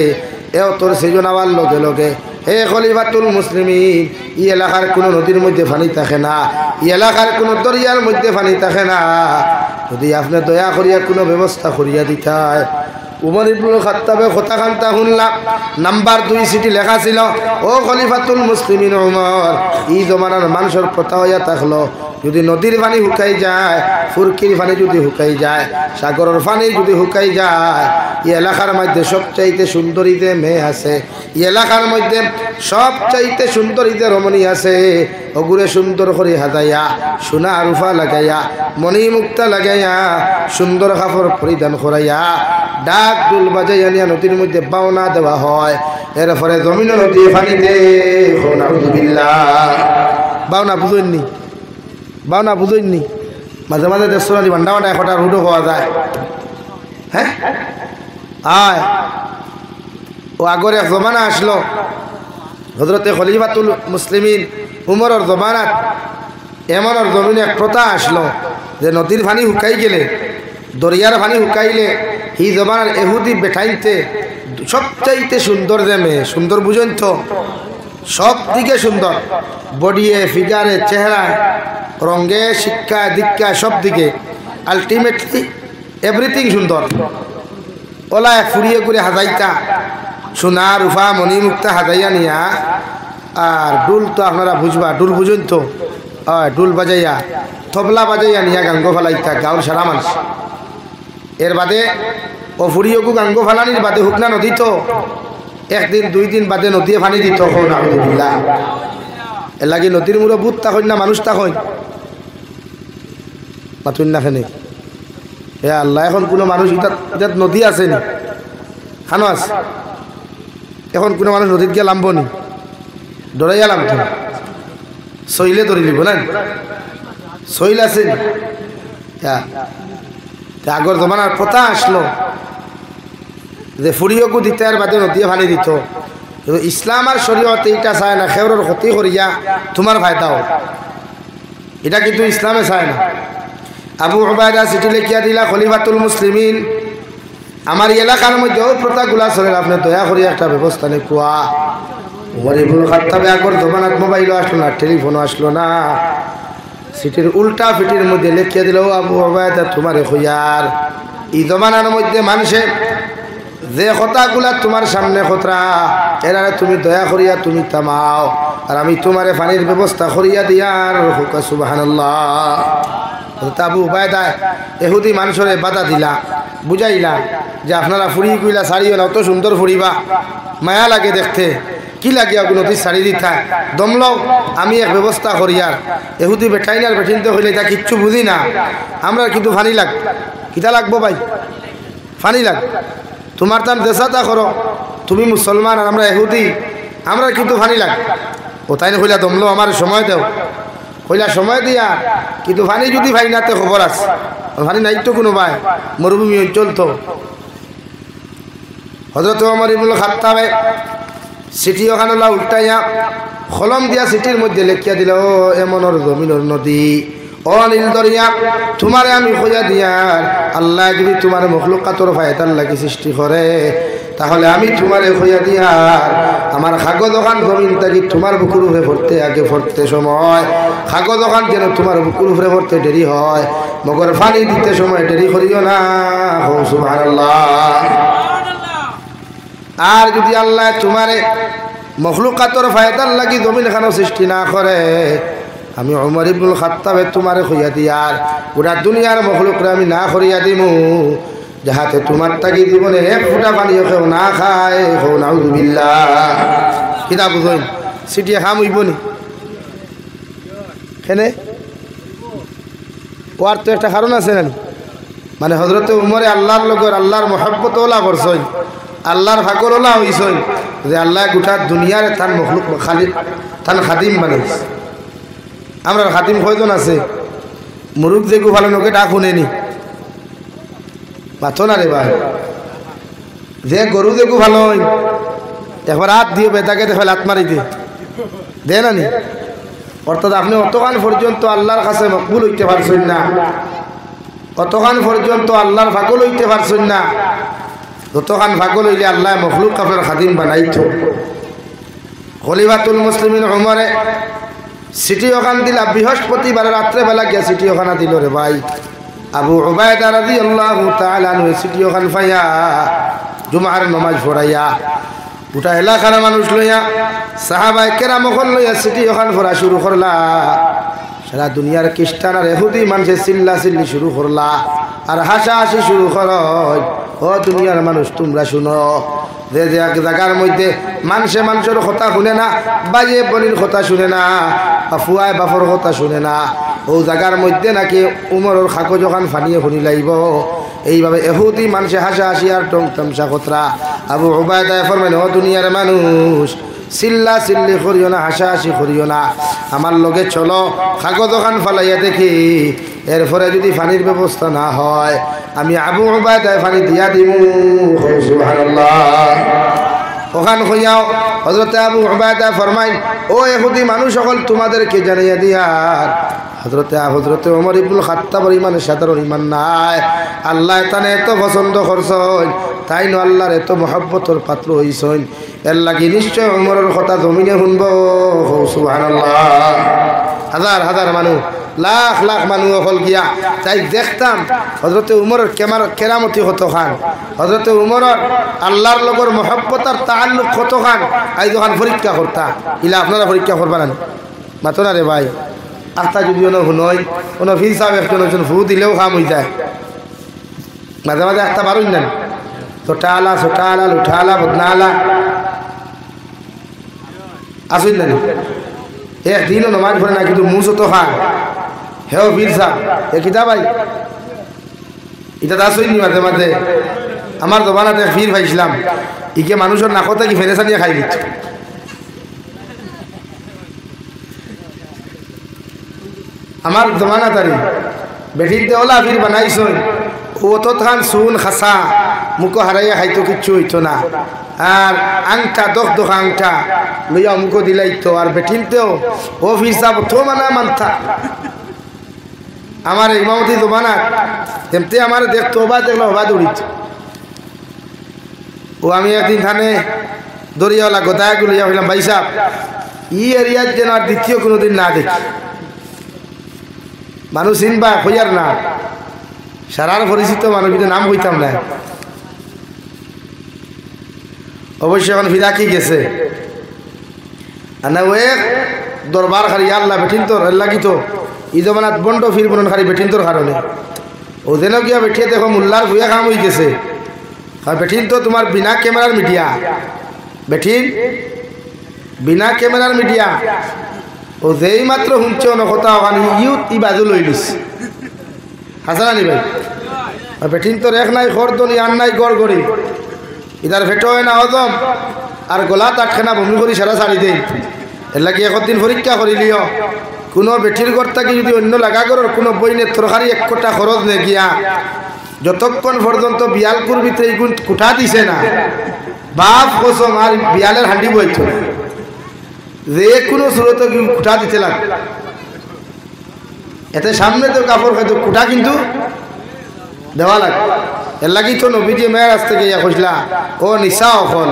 এও তোর সিজন আবার লগে লগে হে খলিফাতুল মুসলিমিন ই এলাকার কোনো নদীর মধ্যে পানি থাকে না ই এলাকার কোনো দরিয়ার মধ্যে পানি থাকে না যদি আপনি দয়া করিয়া কোনো ব্যবস্থা করিয়া দিতায় উমর ইবনুল খাত্তাবে কথাখানটা শুনলাম নাম্বার 2 সিটি লেখা ছিল ও খলিফাতুল মুসলিমিন উমর ই জমানার মানুষের কথা হইয়া থাকলো যদি নদীর পানি শুকাই যায় ফুরকির পানি যদি শুকাই যায় সাগরের পানি যদি শুকাই যায় এই এলাকার মধ্যে সবচাইতে সুন্দরী যে মেয়ে আছে এই এলাকার মধ্যে সবচাইতে সুন্দরী যে রমণী আছে ওগুরে সুন্দর করে হাজাইয়া সোনা রূপা লাগাইয়া মণি মুক্তা লাগাইয়া সুন্দর কাপড় পরিধান করাইয়া ডাক ডুল বাজাইয়া নিয়া নদীর মধ্যে বাওনা দেওয়া হয় এরপরে জমিন নদী পানিতে বাওনা বুঝেননি বাওনা বুঝেননি মাঝে মাঝে দেড়শো ভান্ডা ভান্ডা 1টা রুডো পাওয়া যায় হ্যাঁ আয় ও আগর এক জমানা আসলো হযরতে খলিফাতুল মুসলিমিন উমরের জমানাত এমনের জমিনে এক প্রথা আসলো যে নদীর পানি শুকাই গেলে দরিয়ার পানি শুকাইলে এই জমানার এহুদি বেঠাইতে সবচাইতে সুন্দর যে মেয়ে সুন্দর বুঝেন তো সব দিকে সুন্দর বডিয়ে ফিগারে চেহারা রঙে শিক্ষা দীক্ষা সব দিকে আলটিমেটলি এভরিথিং সুন্দর ওলা ফুরিয়ে করে হাজাইতা সোনা রূপা মণি মুক্তা হাজাইয়া নিয়া আর ডুল তো আপনারা বুঝবা ডুল বুঝুন তো ডুল বাজাইয়া তবলা বাজাইয়া নিয়া গাঙ্গ ফালাইতা গাঁর সারা মানুষ এর বাদে ও ফুরিয়েকু গাঙ্গ ফালানির বাদে হুকনা নদী তো 1 দিন 2 দিন বাদে নদীয়ে পানি দিত আলহামদুলিল্লাহ এর লাগে নদীর মুড়ো বুত তাকইন না মানুষ তাকইন মাতুন না খানে হে আল্লাহ এখন কোনো মানুষ এটা নদী আছে নি খানো আছে এখন কোনো মানুষ নদীত গিয়ে নামবো নি ডরাইয়া নামতো সইলে ধরে নিব না সইল আছে নি আগর জমানার প্রথা আসলো যে ফুরিয়েকু দিতে আর বাদে নদীয়ে পানি দিত কিন্তু ইসলাম আর শরীয়তে এইটা চায় না খেউরের ক্ষতি করিয়া তোমার ফায়দা হোক এটা কিন্তু ইসলামে চায় না আবু উবায়দা চিঠি লিখিয়া দিলা খলিফাতুল মুসলিমিন আমার এলাকার মধ্যেও প্রথাগুলা চলে আপনি দয়া করি একটা ব্যবস্থা নেই কুয়া উমর ইবনুল খাত্তাবে আগর জমানাত মোবাইলও আসলো না টেলিফোনও আসলো না চিঠির উল্টা ফিটির মধ্যে লিখিয়া দিল আবু উবায়দা তোমারে কইয়ার এই জমানার মধ্যে মানুষে যে কথাগুলা তোমার সামনে খতরা এরারে তুমি দয়া করিয়া তুমি থামাও আর আমি তোমারে পানির ব্যবস্থা করিয়া দিয়ার হুকা সুবহানাল্লাহ আবু উবায়দা এহুদি মানুষের বাধা দিলা বুঝাইলা যে আপনারা ফুরি কইলা শাড়িও না অত সুন্দর ফুরিবা মায়া লাগে দেখতে কি লাগিয়া নদীর শাড়ি দিতা দমলও আমি এক ব্যবস্থা করিয়ার এহুদি বেঠাইনার বেঠিনতে হইলে তা কিচ্ছু বুঝি না আমরা কিন্তু ফানি লাগ কিতা লাগবো ভাই ফানি লাগ তোমার তাম দেশাতা করো তুমি মুসলমান আর আমরা এহুদি আমরা কিন্তু ফানি লাগ ও তাই না কইলা দমলো আমার সময় দেও কইলা সময় দিয়া কিন্তু পানি যদি ভাই নাতে খবর আছে পানি নাই তো কোনো ভাই মরুভূমি অঞ্চল তো হযরত ওমর ইবনুল খাত্তাবে চিঠি ওখানলা উল্টাইয়া কলম দিয়া চিঠির মধ্যে লেখিয়া দিল ও এমনের জমিনের নদী ও নীল দরিয়া তোমারে আমি কইয়া দিয়ার আল্লাহ যদি তোমার মখলুকাতর ফায়দার লাগি সৃষ্টি করে তাহলে আমি তোমারে কইয়া দিয়ার আমার কাগজ দোকান জমিন থাকি তোমার বুকুর উপরে পড়তে আগে পড়তে সময় কাগজ দোকান যেন তোমার বুকুর উপরে পড়তে দেরি হয় মগর পানি দিতে সময় দেরি করিও না সুবহানাল্লাহ আর যদি আল্লাহ তোমারে মখলুকাতর ফায়দার লাগি জমিন খানো সৃষ্টি না করে আমি ওমর ইবনুল খাত্তাবে তোমারে কইয়া দিয়ার পুরা দুনিয়ার মখলুকরে আমি না করিয়া দিমু যাহাতে তোমার তাকি জীবনে এক ফুটা পানিও কেউ না খায় হো নাউযুবিল্লাহ কিতা বুঝইন সিটিয়ে খাম হইব নি কেনে ওর তো একটা কারণ আছে না মানে হযরতে উমরে আল্লাহর লগর আল্লাহর মহব্বত ওলা করছই আল্লাহর ফাকর ওলা হইছই যে আল্লাহ গোটা দুনিয়ার তার মখলুক খালি তার খাদিম বানাইছে আমরা খাদিম কয়জন আছে মুরুখ যেগু ভালো লোকে ডাক শুনেনি মাথো না রে ভাই যে গরু দেখু ভালো একবার হাত দিয়ে বেতাকে দেখে লাত মারি দে না নি অর্থাৎ আপনি অতখান পর্যন্ত আল্লাহর কাছে মকবুল হইতে পারছেন না অতখান পর্যন্ত আল্লাহর ফাগল হইতে পারছেন না যতখান ফাগল হইলে আল্লাহ মখলুক আপনার খাদিম বানাইত খলিফাতুল মুসলিমিন উমরে সিটি ওখান দিলা বৃহস্পতিবার রাত্রেবেলা গিয়া সিটি ওখানা দিল রে ভাই আবু উবায়দা রাদিয়াল্লাহু তাআলা আনহু সিটি ওখান ফাইয়া জুমার নামাজ পড়াইয়া গোটা এলাকার মানুষ লইয়া সাহাবায়ে কেরাম ওখান লইয়া সিটি ওখান পড়া শুরু করলা সারা দুনিয়ার খ্রিস্টান আর ইহুদি মানুষের চিল্লা চিল্লি শুরু করলা আর হাসাহাসি শুরু করয় ও দুনিয়ার মানুষ তোমরা শুনো যে যে এক জায়গার মধ্যে মানুষের কথা শুনে না বাইয়ে বনির কথা শুনে না ফুয়ায় বাপর কথা শুনে না ও জায়গার মধ্যে নাকি উমরের খাকো যখন ফানিয়ে শুনি লাইব এইভাবে এহুদি মানুষে হাসাহাসি আর টং তামসা খতরা আবু উবায়দা ফরমাইল ও দুনিয়ার মানুষ চিল্লা চিল্লি করিও না হাসাহাসি করিও না আমার লগে চলো কাগজ ওখান ফালাইয়া দেখি এরপরে যদি পানির ব্যবস্থা না হয় আমি আবু উবায়দায় পানি দিয়া দিমু সুবহানাল্লাহ ওখান হইয়াও হযরত আবু উবায়দা ফরমাইন ও ইহুদি মানুষ সকল তোমাদেরকে জানিয়ে দিয়ার হযরত ওমর ইবনুল খাত্তাবের ইমান সাধারণ ইমান নাই আল্লাহ তানে এত পছন্দ করছেন তাই ন আল্লাহর এত মহব্বতের পাত্র হইছেন এর লাগি নিশ্চয় ওমরের কথা জমিনে শুনব সুবহানাল্লাহ হাজার হাজার মানুষ লাখ লাখ মানুষ হল গিয়া তাই দেখতাম হযরত উমরের কেরামতি কত খান হযরত উমরের আল্লাহর লগর মহব্বত আর তাআল্লুক কত খান আই যখন পরীক্ষা করতা ইলা আপনারা পরীক্ষা করবা না মাতো না রে ভাই আস্তা যদিও না শুনই কোনো ফির সাহেব একজন ফু দিলেও কাম হয়ে যায় মাঝে মাঝে একটা পারুন না ছোটা আলা লুঠা আলা বদনা আলা আসুন না একদিনও নমাজ পড়ে না কিন্তু মুসো তো খান হেও বীর সাহেব এ কিতা ভাই এটা আসুন নি মাঝে মাঝে আমার দোকানাতে ফির পাইছিলাম ইকে মানুষের নাকতে কি ফেরেসা নিয়ে খাই দিত আমার জমানা তারি বেঠির দেওলা ফির বানাইছ ও তো খান সুন খাসা মুখো হারাইয়া খাইতো কিচ্ছু হইতো না আর আংটা দখ আংটা লইয়া মুখো দিলাইতো আর বেঠিনতেও ও ফির সাহেব তো মানতা আমার ইমামতি জমানা এমতে আমার দেখতো দেখলো হবা দৌড়িত ও আমি একদিন থানে দরিয়াওয়ালা গোদায়াগুলো লইয়া হইলাম ভাই সাহেব ই এরিয়ার যেন আর দ্বিতীয় কোনোদিন না দেখি মানুষ চিনবা হইয়ার না সারার পরিচিত মানুষ কিন্তু নাম হইতাম না অবশ্যই এখন ফিরাকি গেছে না ও এক দরবার খালি আল্লাহ বেঠিন তোর লাগিত ই জমানাত বন্ড ফির বনন খালি বেঠিন তোর কারণে ও যেন গিয়া বেঠিয়ে দেখো মোল্লার ভুয়া কাম হয়ে গেছে আর বেঠিন তো তোমার বিনা ক্যামেরার মিডিয়া বেঠিন বিনা ক্যামেরার মিডিয়া ও যেই মাত্র শুনছে কথা ওখানে ইউথ ই বাজু লই লিস হাসান আলী ভাই বেঠিন তোর এক নাই খর দনি আন নাই গড় গড়ি ইধার ভেটো হয় না হজম আর গলাত আটখানা বমি করি সারা ছাড়ি দেই এর লাগে একদিন পরীক্ষা করিলিও কোনো বেঠির গড়টাকে যদি অন্য লাগা করার কোনো বইনের তরকারি এক কোটা খরচ নে গিয়া যতক্ষণ পর্যন্ত বিয়ালকুর ভিতরে এই কুঠা দিছে না বাপ কসম আর বিয়ালের হান্ডি বইত যে কোনো স্রোত কুঠা দিতে লাগে এতে সামনে তো কাপড় খাইতো কুঠা কিন্তু দেওয়া লাগে এর লাগি তো নবীজি মেয়ের কাছ থেকে ইয়া কইলা ও নিশা অকল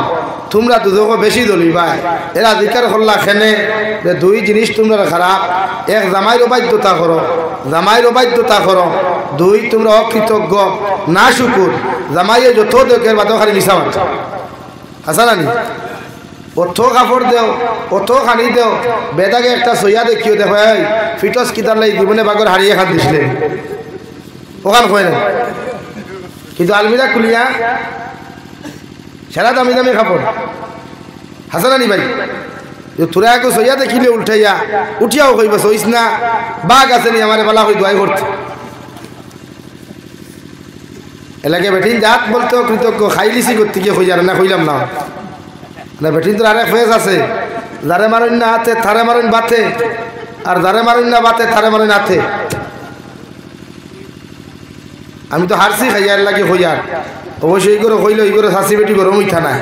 তোমরা দুজকে বেশি দলিবা এরা জিকার করলা খেনে যে দুই জিনিস তোমরা খারাপ এক জামাইর অবাধ্যতা করো দুই তোমরা অকৃতজ্ঞ না শুকুর জামাইয়ে যত দেখের বাতো খালি নিশা মারছ হাসানানি অত কাপড় দেও অত খানি দেও বেদাকে একটা সইয়া দেখিও দেখো এই ফিটস কিতার লাই জীবনে বাগর হারিয়ে খান দিছিলে ওখান কয় না কিন্তু আলমিরা খুলিয়া সারা দামি দামি কাপড় হাসানানি ভাই তোরা একো সইয়া দেখিলে উল্টাইয়া উঠিয়াও কইব সইস না বাঘ আছে নি আমার বেলা হয়ে দোয়াই করতে এলাকে বেঠিন জাত বলতে কৃতজ্ঞ খাইলিছি করতে গিয়ে হয়ে যাবে না কইলাম না না বেঠিন তোর আরেক ফেস আছে যারে মারেন না হাতে থারে মারেন বাতে আর যারে মারেন না বাতে থারে মারেন হাতে আমি তো হারছি খাইয়ার লাগে হইয়ার অবশ্যই করে হইল এই করে শাসি বেটি গরম হইতা না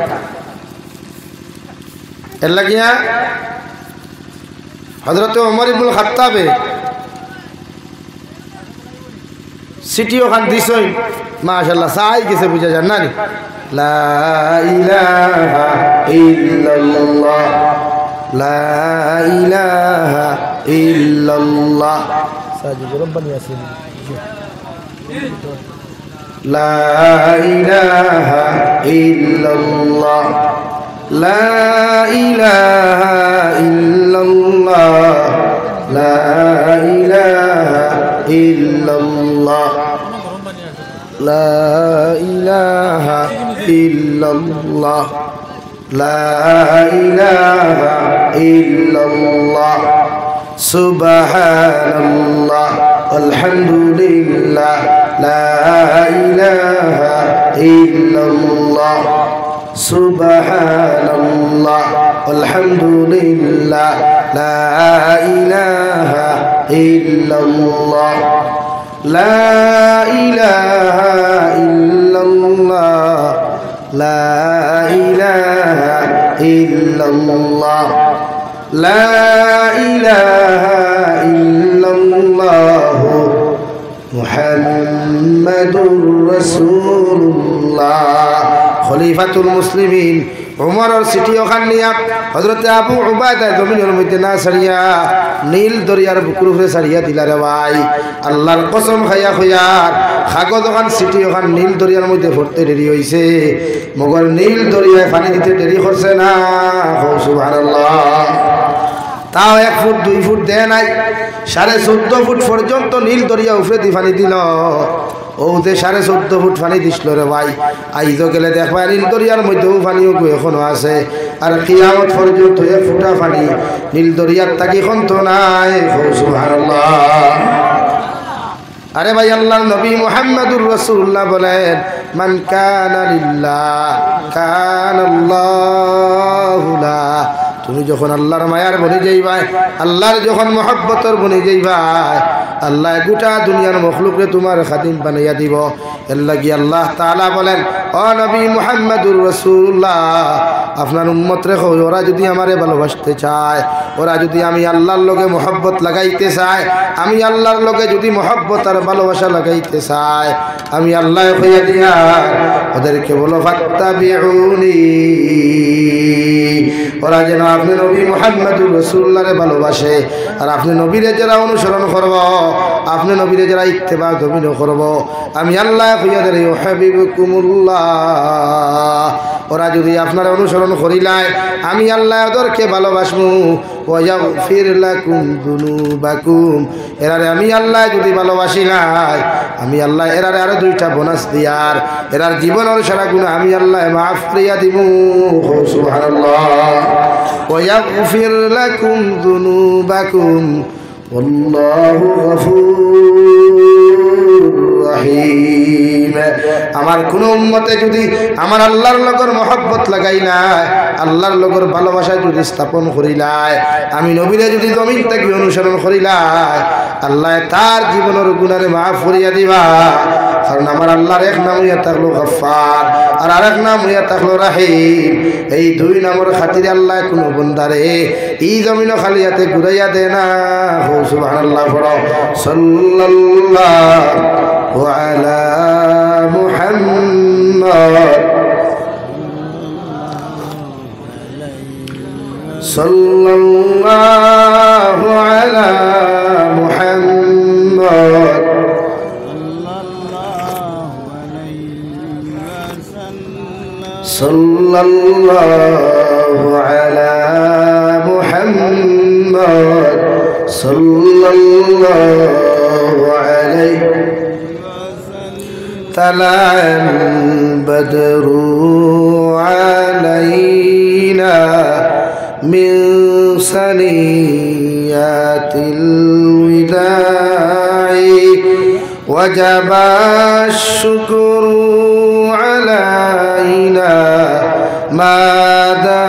এর লাগিয়া হযরত ওমর ইবনুল খাত্তাবে সিটিও খান দিছই মাশাআল্লাহ সাই গেছে বুঝা যান না লা ইলাহা ইল্লাল্লাহ লা ইলাহা ইল্লাল্লাহ সাজি রব্বানি ইয়াসিন লা ইলাহা ইল্লাল্লাহ লা ইলাহা ইল্লাল্লাহ লা ইলাহা ইল্লাল্লাহ লা ইলাহা ইল্লাল্লাহ লা ইলাহা ইল্লাল্লাহ সুবহানাল্লাহ আলহামদুলিল্লাহ লা ইলাহা ইল্লাল্লাহ সুবহানাল্লাহ আলহামদুলিল্লাহ লা ইলাহা ইল্লাল্লাহ লা ইলাহা ইল্লাল্লাহ লা ইলাহা ইল্লাল্লাহ লা ইলাহা ইল্লাল্লাহ মুহাম্মাদুর রাসূলুল্লাহ খলিফাতুল মুসলিমিন উমরের সিটি ওখান নিয়া হযরত আবু উবাইদা জমিনের মধ্যে না ছাড়িয়া নীল দরিয়ার বুকুর উপরে ছাড়িয়া দিলা রে ভাই আল্লাহর কসম খাইয়া খাইয়ার কাগজ ওখান সিটি ওখান নীল দরিয়ার মধ্যে পড়তে দেরি হইছে মগর নীল দরিয়ায় পানি দিতে দেরি করছে না সুবহানাল্লাহ তাও 1 ফুট 2 ফুট দেয় নাই 14.5 ফুট পর্যন্ত নীল দরিয়া উপরে দি পানি দিল ও যে 14.5 ফুট পানি দিছিল রে ভাই আইজো গেলে দেখবা নীল দরিয়ার মধ্যেও পানিও এখনো আছে আর কিয়ামত পর্যন্ত 1 ফুটা পানি নীল দরিয়ার তাকি তো নাই সুবহানাল্লাহ আরে ভাই আল্লাহর নবী মুহাম্মদুর রাসূলুল্লাহ বলেন মান কানা লিল্লাহ কানাল্লাহু লা তুমি যখন আল্লাহর মায়ার বনে যাইবাই আল্লাহর যখন মহব্বতর বনে যাইবাই আল্লাহ গোটা দুনিয়ার মখলুকরে তোমার খাদিম বানাইয়া দিব এর লাগি আল্লাহ তাআলা বলেন ও নবী মুহাম্মদুর রাসূলুল্লাহ আপনার উম্মত রে কই ওরা যদি আমারে ভালোবাসতে চায় ওরা যদি আমি আল্লাহর লগে মহব্বত লাগাইতে চায় আমি আল্লাহর লগে যদি মহব্বত আর ভালোবাসা লাগাইতে চায় আমি আল্লাহ কইয়া দিয়া ওদেরকে বলো ফাত্তাবিউনি ওরা যেন আপনি নবী মুহাম্মদুর রাসূলুল্লাহরে ভালোবাসে আর আপনি নবীরে যারা অনুসরণ করব আপনি নবীরে যারা ইত্তেবা দমিন করব আমি আল্লাহ কইয়া দেই হাবিবুকুমুল্লাহ ওরা যদি আপনার অনুসরণ করিলায় আমি আল্লাহ ওদেরকে ভালোবাসবো ওয়াগফির লাকুম যুনুবাকুম এরারে আমি আল্লাহ যদি ভালোবাসিলাই আমি আল্লাহ এরারে আরো 2টা বোনাস দিয়ার এরার জীবনের সারা গুনাহ আমি আল্লাহ মাফ করিয়া দিমু সুবহানাল্লাহ ওয়াগফির লাকুম যুনুবাকুম ওয়াল্লাহু গফুরুর রহিম আমার কোন উম্মতে যদি আমার আল্লাহর লগর মহব্বত লাগাইলায় আল্লাহর লগর ভালোবাসা যদি স্থাপন করিলায় আমি নবীরে যদি জমিন থেকে অনুসরণ করিলায় আল্লাহ তার জীবনের গুনারে মাফ করিয়া দিবা কারণ আমার আল্লাহর এক নাম হইয়া থাকলো গফফার আর আরেক নাম হইয়া থাকলো রাহিম এই 2 নামের খাতিরে আল্লাহ কোন বান্দারে এই জমিন খালিয়াতে ঘুরাইয়া দেয় না সুবহানাল্লাহ সাল্লাল্লাহু আলা মুহাম্মদ সাল্লাল্লাহু আলা মুহাম্মদ সাল্লাল্লাহু আলা মুহাম্মদ সাল্লাল্লাহু আলাইহি তালা'আল বদরু আলাইনা মিন সানিয়াতিল বিদাই ওয়াজাবা শুকরু আলাইনা মাদা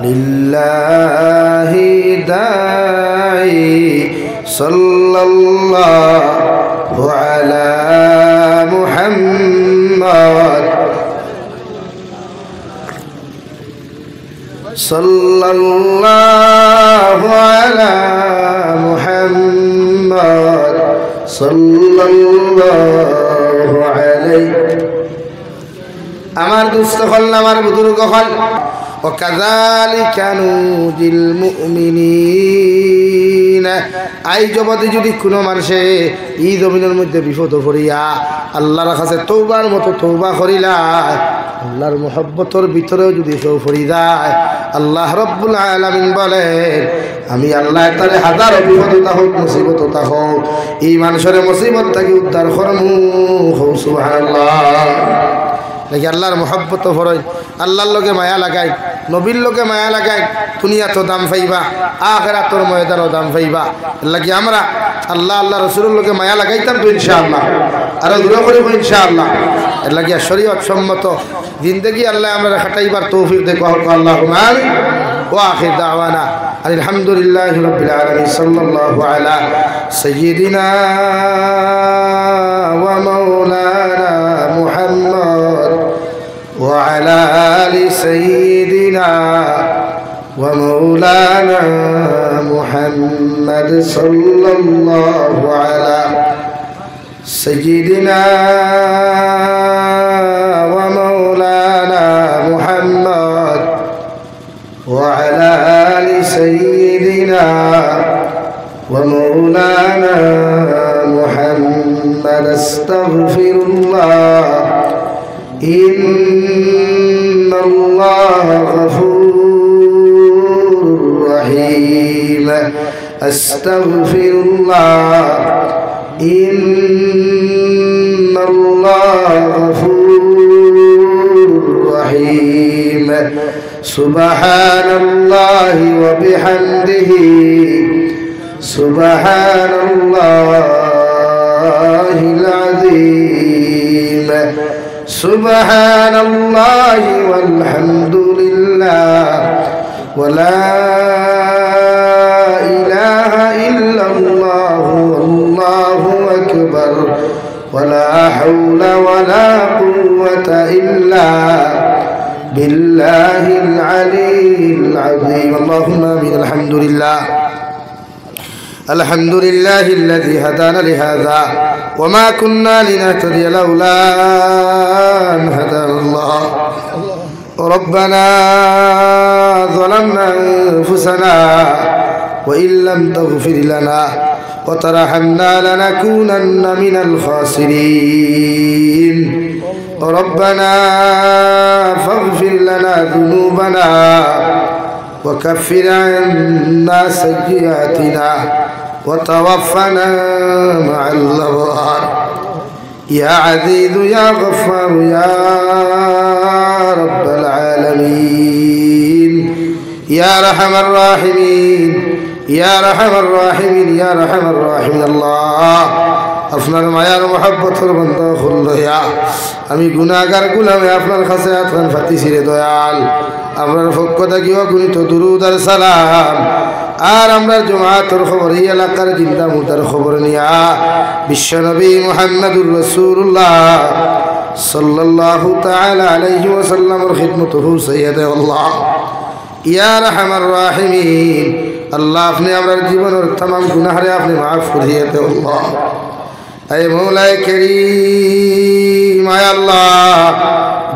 লিল্লাহি দাই সাল্লাল্লাহু وعلى محمد صلى الله على محمد صلى الله عليه আমার দুস্থ হল আমার বুজুর্গ হল وكذلك نوجي المؤمنين আই জগতে যদি কোনো মানুষে এই জমিনের মধ্যে বিপদ পড়িয়া আল্লাহর কাছে তওবার মতো তওবা করিলা আল্লাহর মহব্বতের ভিতরেও যদি কেউ পড়ি যায় আল্লাহ রব্বুল আলামিন বলেন আমি আল্লাহ তারে হাজার বিপদ হোক মুসিবত হোক এই মানুষের মুসিবত থেকে উদ্ধার করমু সুবহানাল্লাহ নাকি আল্লাহর মহব্বত ভরই আল্লাহর লগে মায়া লাগাই নবীর লগে মায়া লাগাই দুনিয়া তো দাম পাইবা আখিরাতের ময়দানও দাম পাইবা লাগি আমরা আল্লাহ আল্লাহ রাসূলের লগে মায়া লাগাইতাম তো ইনশাআল্লাহ আর দূর করিব ইনশাআল্লাহ লাগি শরীয়ত সম্মত জিন্দেগি আল্লাহ আমরা খাটাইবার তৌফিক দে কহ আল্লাহুম্মা আমিন ওয়া আখির দাওয়ানা আলহামদুলিল্লাহি রাব্বিল আলামিন সাল্লাল্লাহু আলা সাইয়্যিদিনা ওয়া মাওলানা মুহাম্মদ وعلى آل سيدنا ومولانا محمد صلى الله على سيدنا ومولانا محمد وعلى آل سيدنا ومولانا محمد استغفر الله إن الله غفور رحيم أستغفر الله إن الله غفور رحيم سبحان الله وبحمده سبحان الله العظيم سبحان الله والحمد لله ولا إله إلا الله والله أكبر ولا حول ولا قوة إلا بالله العلي العظيم اللهم آمين الحمد لله الحمد لله الذي هدانا لهذا وما كنا لنهتدي لولا أن هدانا الله ربنا ظلمنا أنفسنا وإن لم تغفر لنا وترحمنا لنكونن من الخاسرين ربنا فاغفر لنا ذنوبنا وكفر عنا سيئاتنا وتوفنا مع الأبرار يا عزيز يا غفار يا رب العالمين يا أرحم الراحمين يا أرحم الراحمين يا أرحم الراحمين الله আপনার মায়ার মহব্বতের বন্ধ খুললো ইয়া আমি গুনাহগার গোলামে আপনার কাছে আতখান ফাতিছি রে দয়াল আপনার পক্ষ থেকে অগণিত দুরূদ আর সালাম আর আমরা জমাতের খবর এই এলাকার জিন্দা মুর্দার খবর নিয়া বিশ্বনবী মুহাম্মদুর রাসূলুল্লাহ সাল্লাল্লাহু তাআলা আলাইহি ওয়াসাল্লামের খিদমতে সাইয়্যিদে আল্লাহ ইয়া আরহামার রাহিমিন আল্লাহ আপনি আমার জীবনের तमाम গুনাহরে আপনি maaf করিয়ে দেন আল্লাহ আয় মওলায়ে কারীম আয় আল্লাহ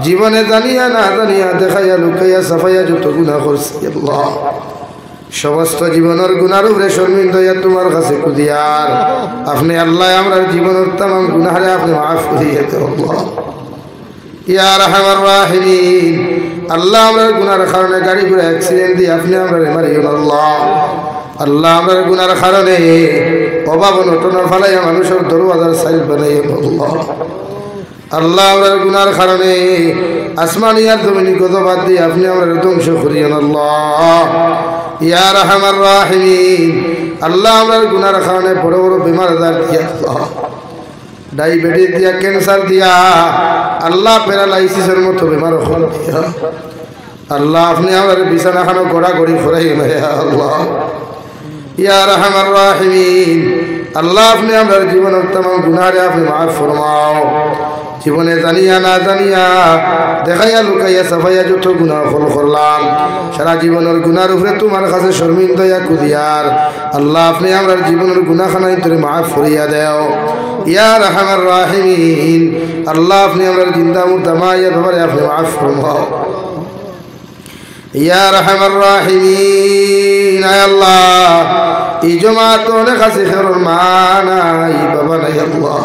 জীবনে জানিয়া না জানিয়া দেখাইয়া লুকাইয়া সাফাইয়া যত গুনাহ করছি আল্লাহ সমস্ত জীবনের গুনার উপরে শর্মিন্দা হইয়া তোমার কাছে কুদিয়ার আপনি আল্লাহ আমার জীবনের तमाम গুনাহরে আপনি maaf করিয়ে দেন আল্লাহ ইয়া আরহামার রাহিমিন আল্লাহ আমার গুনার কারণে গাড়ি ঘোড়া অ্যাক্সিডেন্ট দিয়ে আপনি আমরা মারিও আল্লাহ আল্লাহ আমার গুনার কারণে অভাব অনটন ফালাইয়া মানুষের দরওয়াজার সাইল বানাইয়া আল্লাহ আল্লাহ আমার গুনার কারণে আসমানি আর জমিনি গজবাদ দিয়ে আপনি আমরা ধ্বংস করিয়েন আল্লাহ ইয়া আরহামার রাহিমিন আল্লাহ আমার গুনার কারণে বড় বড় বিমার আজার দিয়া ডায়াবেটিস দিয়া ক্যান্সার দিয়া আল্লাহ প্যারালাইসিসের মতো বিমার হল দিয়া আল্লাহ আপনি আমার বিছানাখানো গোড়া গড়ি ফরাই আল্লাহ ইয়া আরহামার রাহিমিন আল্লাহ আপনি আমার জীবনের तमाम গুনাহরে আপনি মাফ ফরমাও জীবনে জানিয়া না জানিয়া দেখাইয়া লুকাইয়া সাফাইয়া যত গুনাহ করলাম সারা জীবনের গুনার উপরে তোমার কাছে শর্মিন্দা ইয়া কুদিয়ার আল্লাহ আপনি আমার জীবনের গুনাহখানাই তোরে মাফ করিয়া দাও ইয়া রাহমার রাহিমিন আল্লাহ আপনি আমার জিন্দা মুর্দা মায়ের ব্যাপারে আপনি মাফ ফরমাও ইয়া রাহমার রাহিমিন আয় আল্লাহ এই জমাত অনেক আছে খেরর মা নাই বাবা নাই আল্লাহ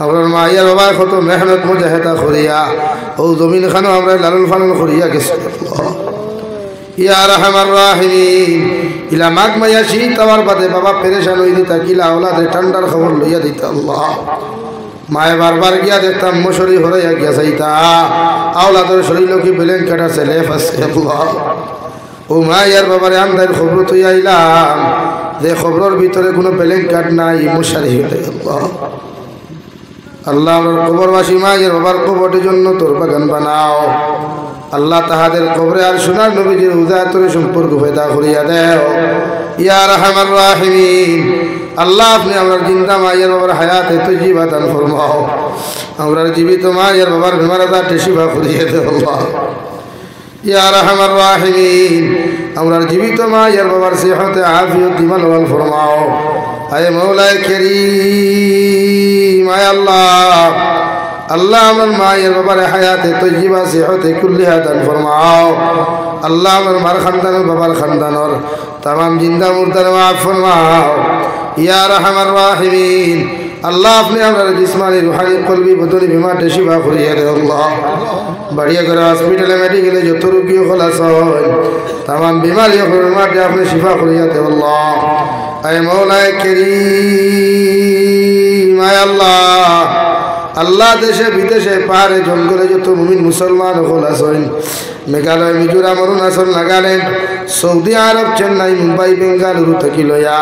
আমার মায়ের বাবা কত মেহনত মুজাহিদা করিয়া ও জমিন খানো আমরা লালন ফালন করিয়া গেছে ইয়া রাহমার রাহিমিন ইলা মাগ মাইয়া শীত আমার বাদে বাবা পেরেশান হয়ে দিতা কিলা ওলাদে ঠান্ডার খবর লইয়া দিতা আল্লাহ মায়ে বারবার গিয়া দেখতাম মশরি হরাইয়া গিয়া চাইতা আওলাদের শরীর কি বেলেন কাটা ছেলে ফাঁসে আল্লাহ ও মায়ের বাবারে আমদার খবর তুই আইলাম যে খবরের ভিতরে কোনো বেলেন কাট নাই মশারি হইলে আল্লাহ আল্লাহ আমার কবরবাসী মায়ের বাবার কবরের জন্য তোর বাগান বানাও আল্লাহ তাহাদের কবরে আর সোনার নবীজির উদাহরণের সম্পর্ক পয়দা করিয়া দেও ইয়া রাহমার রাহিমিন আল্লাহ আপনি আমার জিন্দা মায়ের বাবার হায়াতে তৈজিবা দান ফরমাও আমরা জীবিত মায়ের বাবার বেমারতা টেসিবা করিয়ে দেও আল্লাহ ইয়া রাহমার রাহিমিন আমরা জীবিত মায়ের বাবার সেহতে আফিয়ত দিমান ওয়াল ফরমাও আয় মওলায়ে কারীম আয় আল্লাহ আল্লাহ আমার মায়ের বাবার হায়াতে তৈজিবা সেহতে কুল্লিহা দান ফরমাও আল্লাহ আমার মার খানদানোর বাবার খানদানোর तमाम जिंदा मुर्दार माफ फरमाओ या रहमान राहिमीन अल्लाह अपने हमारे जिस्मानी रूहानी कल्बी बदनी बीमार शिफा करिए दे अल्लाह बढ़िया कर हॉस्पिटल मेडिकल जो तो रुकियो खलास हो तमाम बीमारियों को बीमार दे अपने शिफा करिए दे अल्लाह ऐ मौला करीम ऐ अल्लाह अल्लाह देशे विदेशे पारे जंगले जो तो मुमिन मुसलमान खलास हो मेघालय मिजोराम अरुणाचल नागालैंड सऊदी आरब चेन्नई मुंबई बेंगालुरु तक लया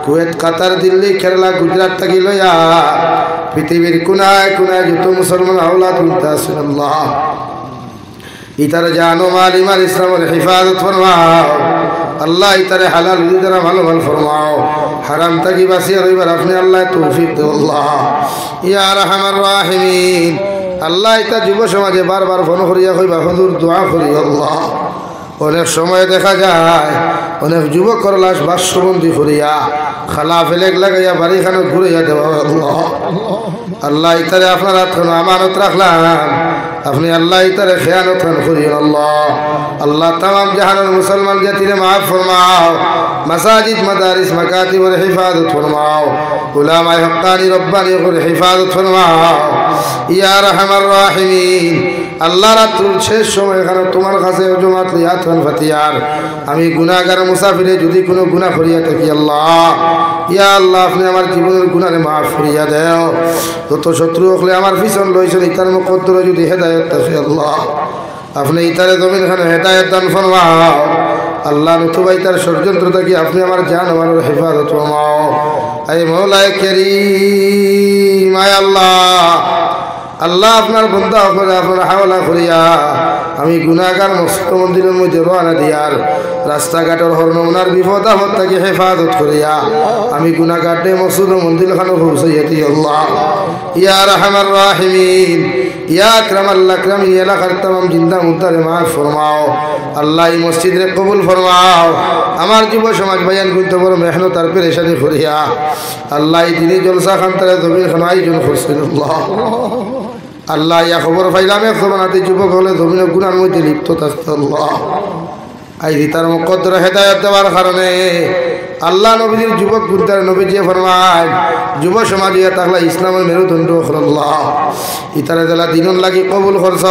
कुवैत कतार दिल्ली केरला गुजरात तक लया पृथिवीर कुनाय कुनाय जो मुसलमान औलाद मुंतासिर अल्लाह इतर जानो माल ईमान इस्लाम और हिफाजत फरमाओ अल्लाह इतर हलाल रिज़्क़ भालो भालो फरमाओ हराम तकी बासी और इबर अपने अल्लाह तौफीक दो अल्लाह या रहमान राहिमीन अल्लाह इता जुब समाजे बार बार फोन करिया कइबा हुजूर दुआ करी अल्लाह অনেক সময় দেখা যায় অনেক যুবকর লাশ বাসবন্দি করিয়া খালা ফেলেক লাগাইয়া বাড়িখানে ঘুরাইয়া দেওয়া আল্লাহ আল্লাহ ইতারে আপনার হাত আমানত রাখলাম আপনি আল্লাহ ইতারে খেয়ানত করিয়েন আল্লাহ আল্লাহ तमाम জাহানের মুসলমান জাতিরে মাফ ফরমাও মাসাজিদ মাদারিস মাকাতিবের হিফাজত ফরমাও উলামায়ে হক্কানি রব্বানির হিফাজত ফরমাও ইয়া রাহমার রাহিমিন আল্লাহ রাতুল শেষ সময় এখানে তোমার কাছে জমাত লিয়াত ফাতিয়ার আমি গুনাহগার মুসাফিরে যদি কোনো গুনাহ করিয়া থাকি আল্লাহ ইয়া আল্লাহ আপনি আমার জীবনের গুনাহে মাফ করিয়া দাও যত শত্রু হলে আমার পিছন লইছেন ইতার মুকদ্দরে যদি হেদায়েত থাকে আল্লাহ আপনি ইতারে জমিন খানে হেদায়েত দান ফরমাও আল্লাহ নতুবা ইতার ষড়যন্ত্র থেকে আপনি আমার জান আমার হেফাজত ফরমাও আয় মওলায়ে কারীম আয় আল্লাহ আল্লাহ আপনার বন্ধা করে আপনার হাওলা করিয়া আমি গুনাহগার মসজিদ মন্দিরের মধ্যে রওনা দিয়ার রাস্তাঘাটের হরনমনার বিপদ আপদ থেকে হেফাজত করিয়া আমি গুনাহগারে মসজিদ মন্দির খানে পৌঁছাইয়া দিই আল্লাহ ইয়া রাহমার রাহিমিন ইয়া আকরামাল আকরামিন এলাকার तमाम জিন্দা মুর্দারে মাফ ফরমাও আল্লাহ এই মসজিদে কবুল ফরমাও আমার যুব সমাজ বয়ান করতে বড় মেহনত আর পেরেশানি করিয়া আল্লাহ এই দিনে জলসা খানতারে জমিন খান আয়োজন করছেন আল্লাহ আল্লাহ ইয়া খবর পাইলাম এক জমানাতে যুবক হলে জমিনের গুনার মধ্যে লিপ্ত থাকতো আল্লাহ আই তার মুকদ্দর হেদায়েত দেওয়ার কারণে আল্লাহ নবীর যুবক গুরদার নবীজি ফরমায় যুব সমাজ ইয়া তাহলে ইসলামের মেরুদণ্ড আল্লাহ ইতারে দেলা দিনন লাগি কবুল করছ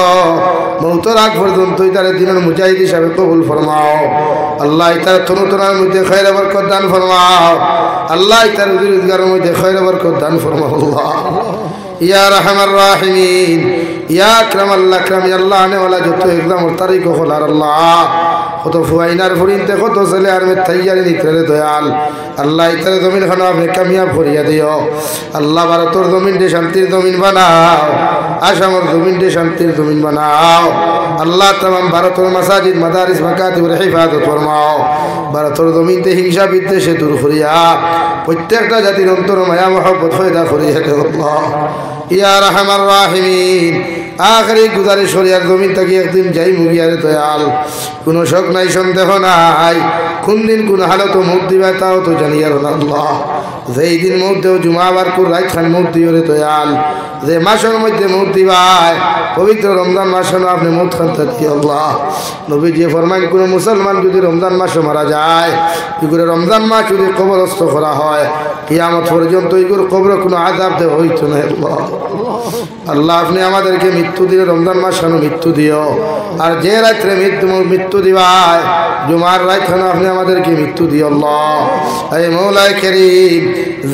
মৌতের আগ পর্যন্ত ইতারে দিনের মুজাহিদ হিসাবে কবুল ফরমাও আল্লাহ ইতারে তনুতনার মধ্যে খৈর বরকত দান ফরমাও আল্লাহ ইতারে রোজগারের মধ্যে খৈর বরকত দান ফরমাও আল্লাহ ইয়া রাহমার রাহিমিন ইয়া আকরামাল আকরামিন আল্লাহ আনে ওয়ালা যত একদম তারিখ হলার আল্লাহ কত ফুয়াইনার ফুরিনতে কত ছেলে আর মে তৈয়ারি নিকরে দয়াল আল্লাহ ইতারে জমিন খানো আপনি কামিয়াব করিয়া দিও আল্লাহ ভারতের জমিনটি শান্তির জমিন বানাও আসামের জমিনটি শান্তির জমিন বানাও আল্লাহ तमाम ভারতের মাসাজিদ মাদারিস মাকাতিবের হিফাজত ফরমাও ভারতের জমিনতে হিংসা বিদ্বেষে দূর করিয়া প্রত্যেকটা জাতির অন্তর মায়া মহব্বত পয়দা করিয়া দে আল্লাহ ইয়া রাহমার রাহিমিন আখরি গুজারি শরিয়ার জমিন থেকে একদিন যাই মুগিয়ারে দয়াল কোনো শোক নাই সন্দেহ নাই কোন দিন কোন হালত মুখ দিবা তাও তো জানিয়ার আল্লাহ যেই দিন মুখ দেও জুমাবার কুর রাত খান মুখ দিও রে দয়াল যে মাসের মধ্যে মুখ দিবাই পবিত্র রমজান মাসে আপনি মুখ খান থাকি আল্লাহ নবী যে ফরমান কোনো মুসলমান যদি রমজান মাসে মারা যায় এগুলো রমজান মাস যদি কবরস্থ করা হয় কিয়ামত পর্যন্ত এগুলোর কবরে কোনো আযাব দেওয়া হইতো না আল্লাহ আল্লাহ আপনি আমাদেরকে মৃত্যু দিয়ে রমজান মাস খানো মৃত্যু দিও আর যে রাত্রে মৃত্যু দিবায় জুমার রাত খানো আপনি আমাদেরকে মৃত্যু দিও আল্লাহ এই মৌলায় কারীম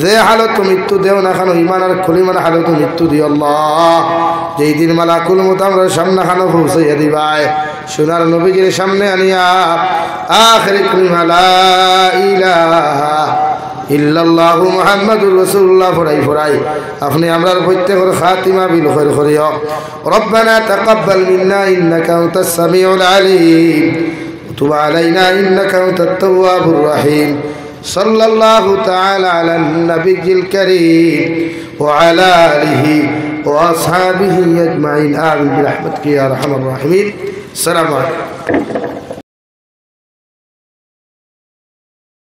যে হালত মৃত্যু দেও না খানো ইমান আর খলিমান হালত মৃত্যু দিও আল্লাহ যেই দিন মালাকুল মউত আমরা সামনে খানো পৌঁছাইয়া দিবায় সোনার নবীজির সামনে আনিয়া আখিরি কালিমা লা ইলাহা ইল্লাল্লাহু মুহাম্মাদুর রাসূলুল্লাহ ফরাই আপনি আমরার প্রত্যেকের খাতিমা বিল খায়র করিও রব্বানা তাকাব্বাল মিন্না ইন্নাকা আনতাস সামিউল আলিম তুব আলাইনা ইন্নাকা আনতাত তাওয়াবুর রহিম সাল্লাল্লাহু তাআলা আলান নাবিয়্যিল কারীম ওয়া আলা আলিহি ওয়া আসহাবিহি আজমাইন আমিন বিরহমাতিকা ইয়া আরহামার রাহিমিন আসসালামু আলাইকুম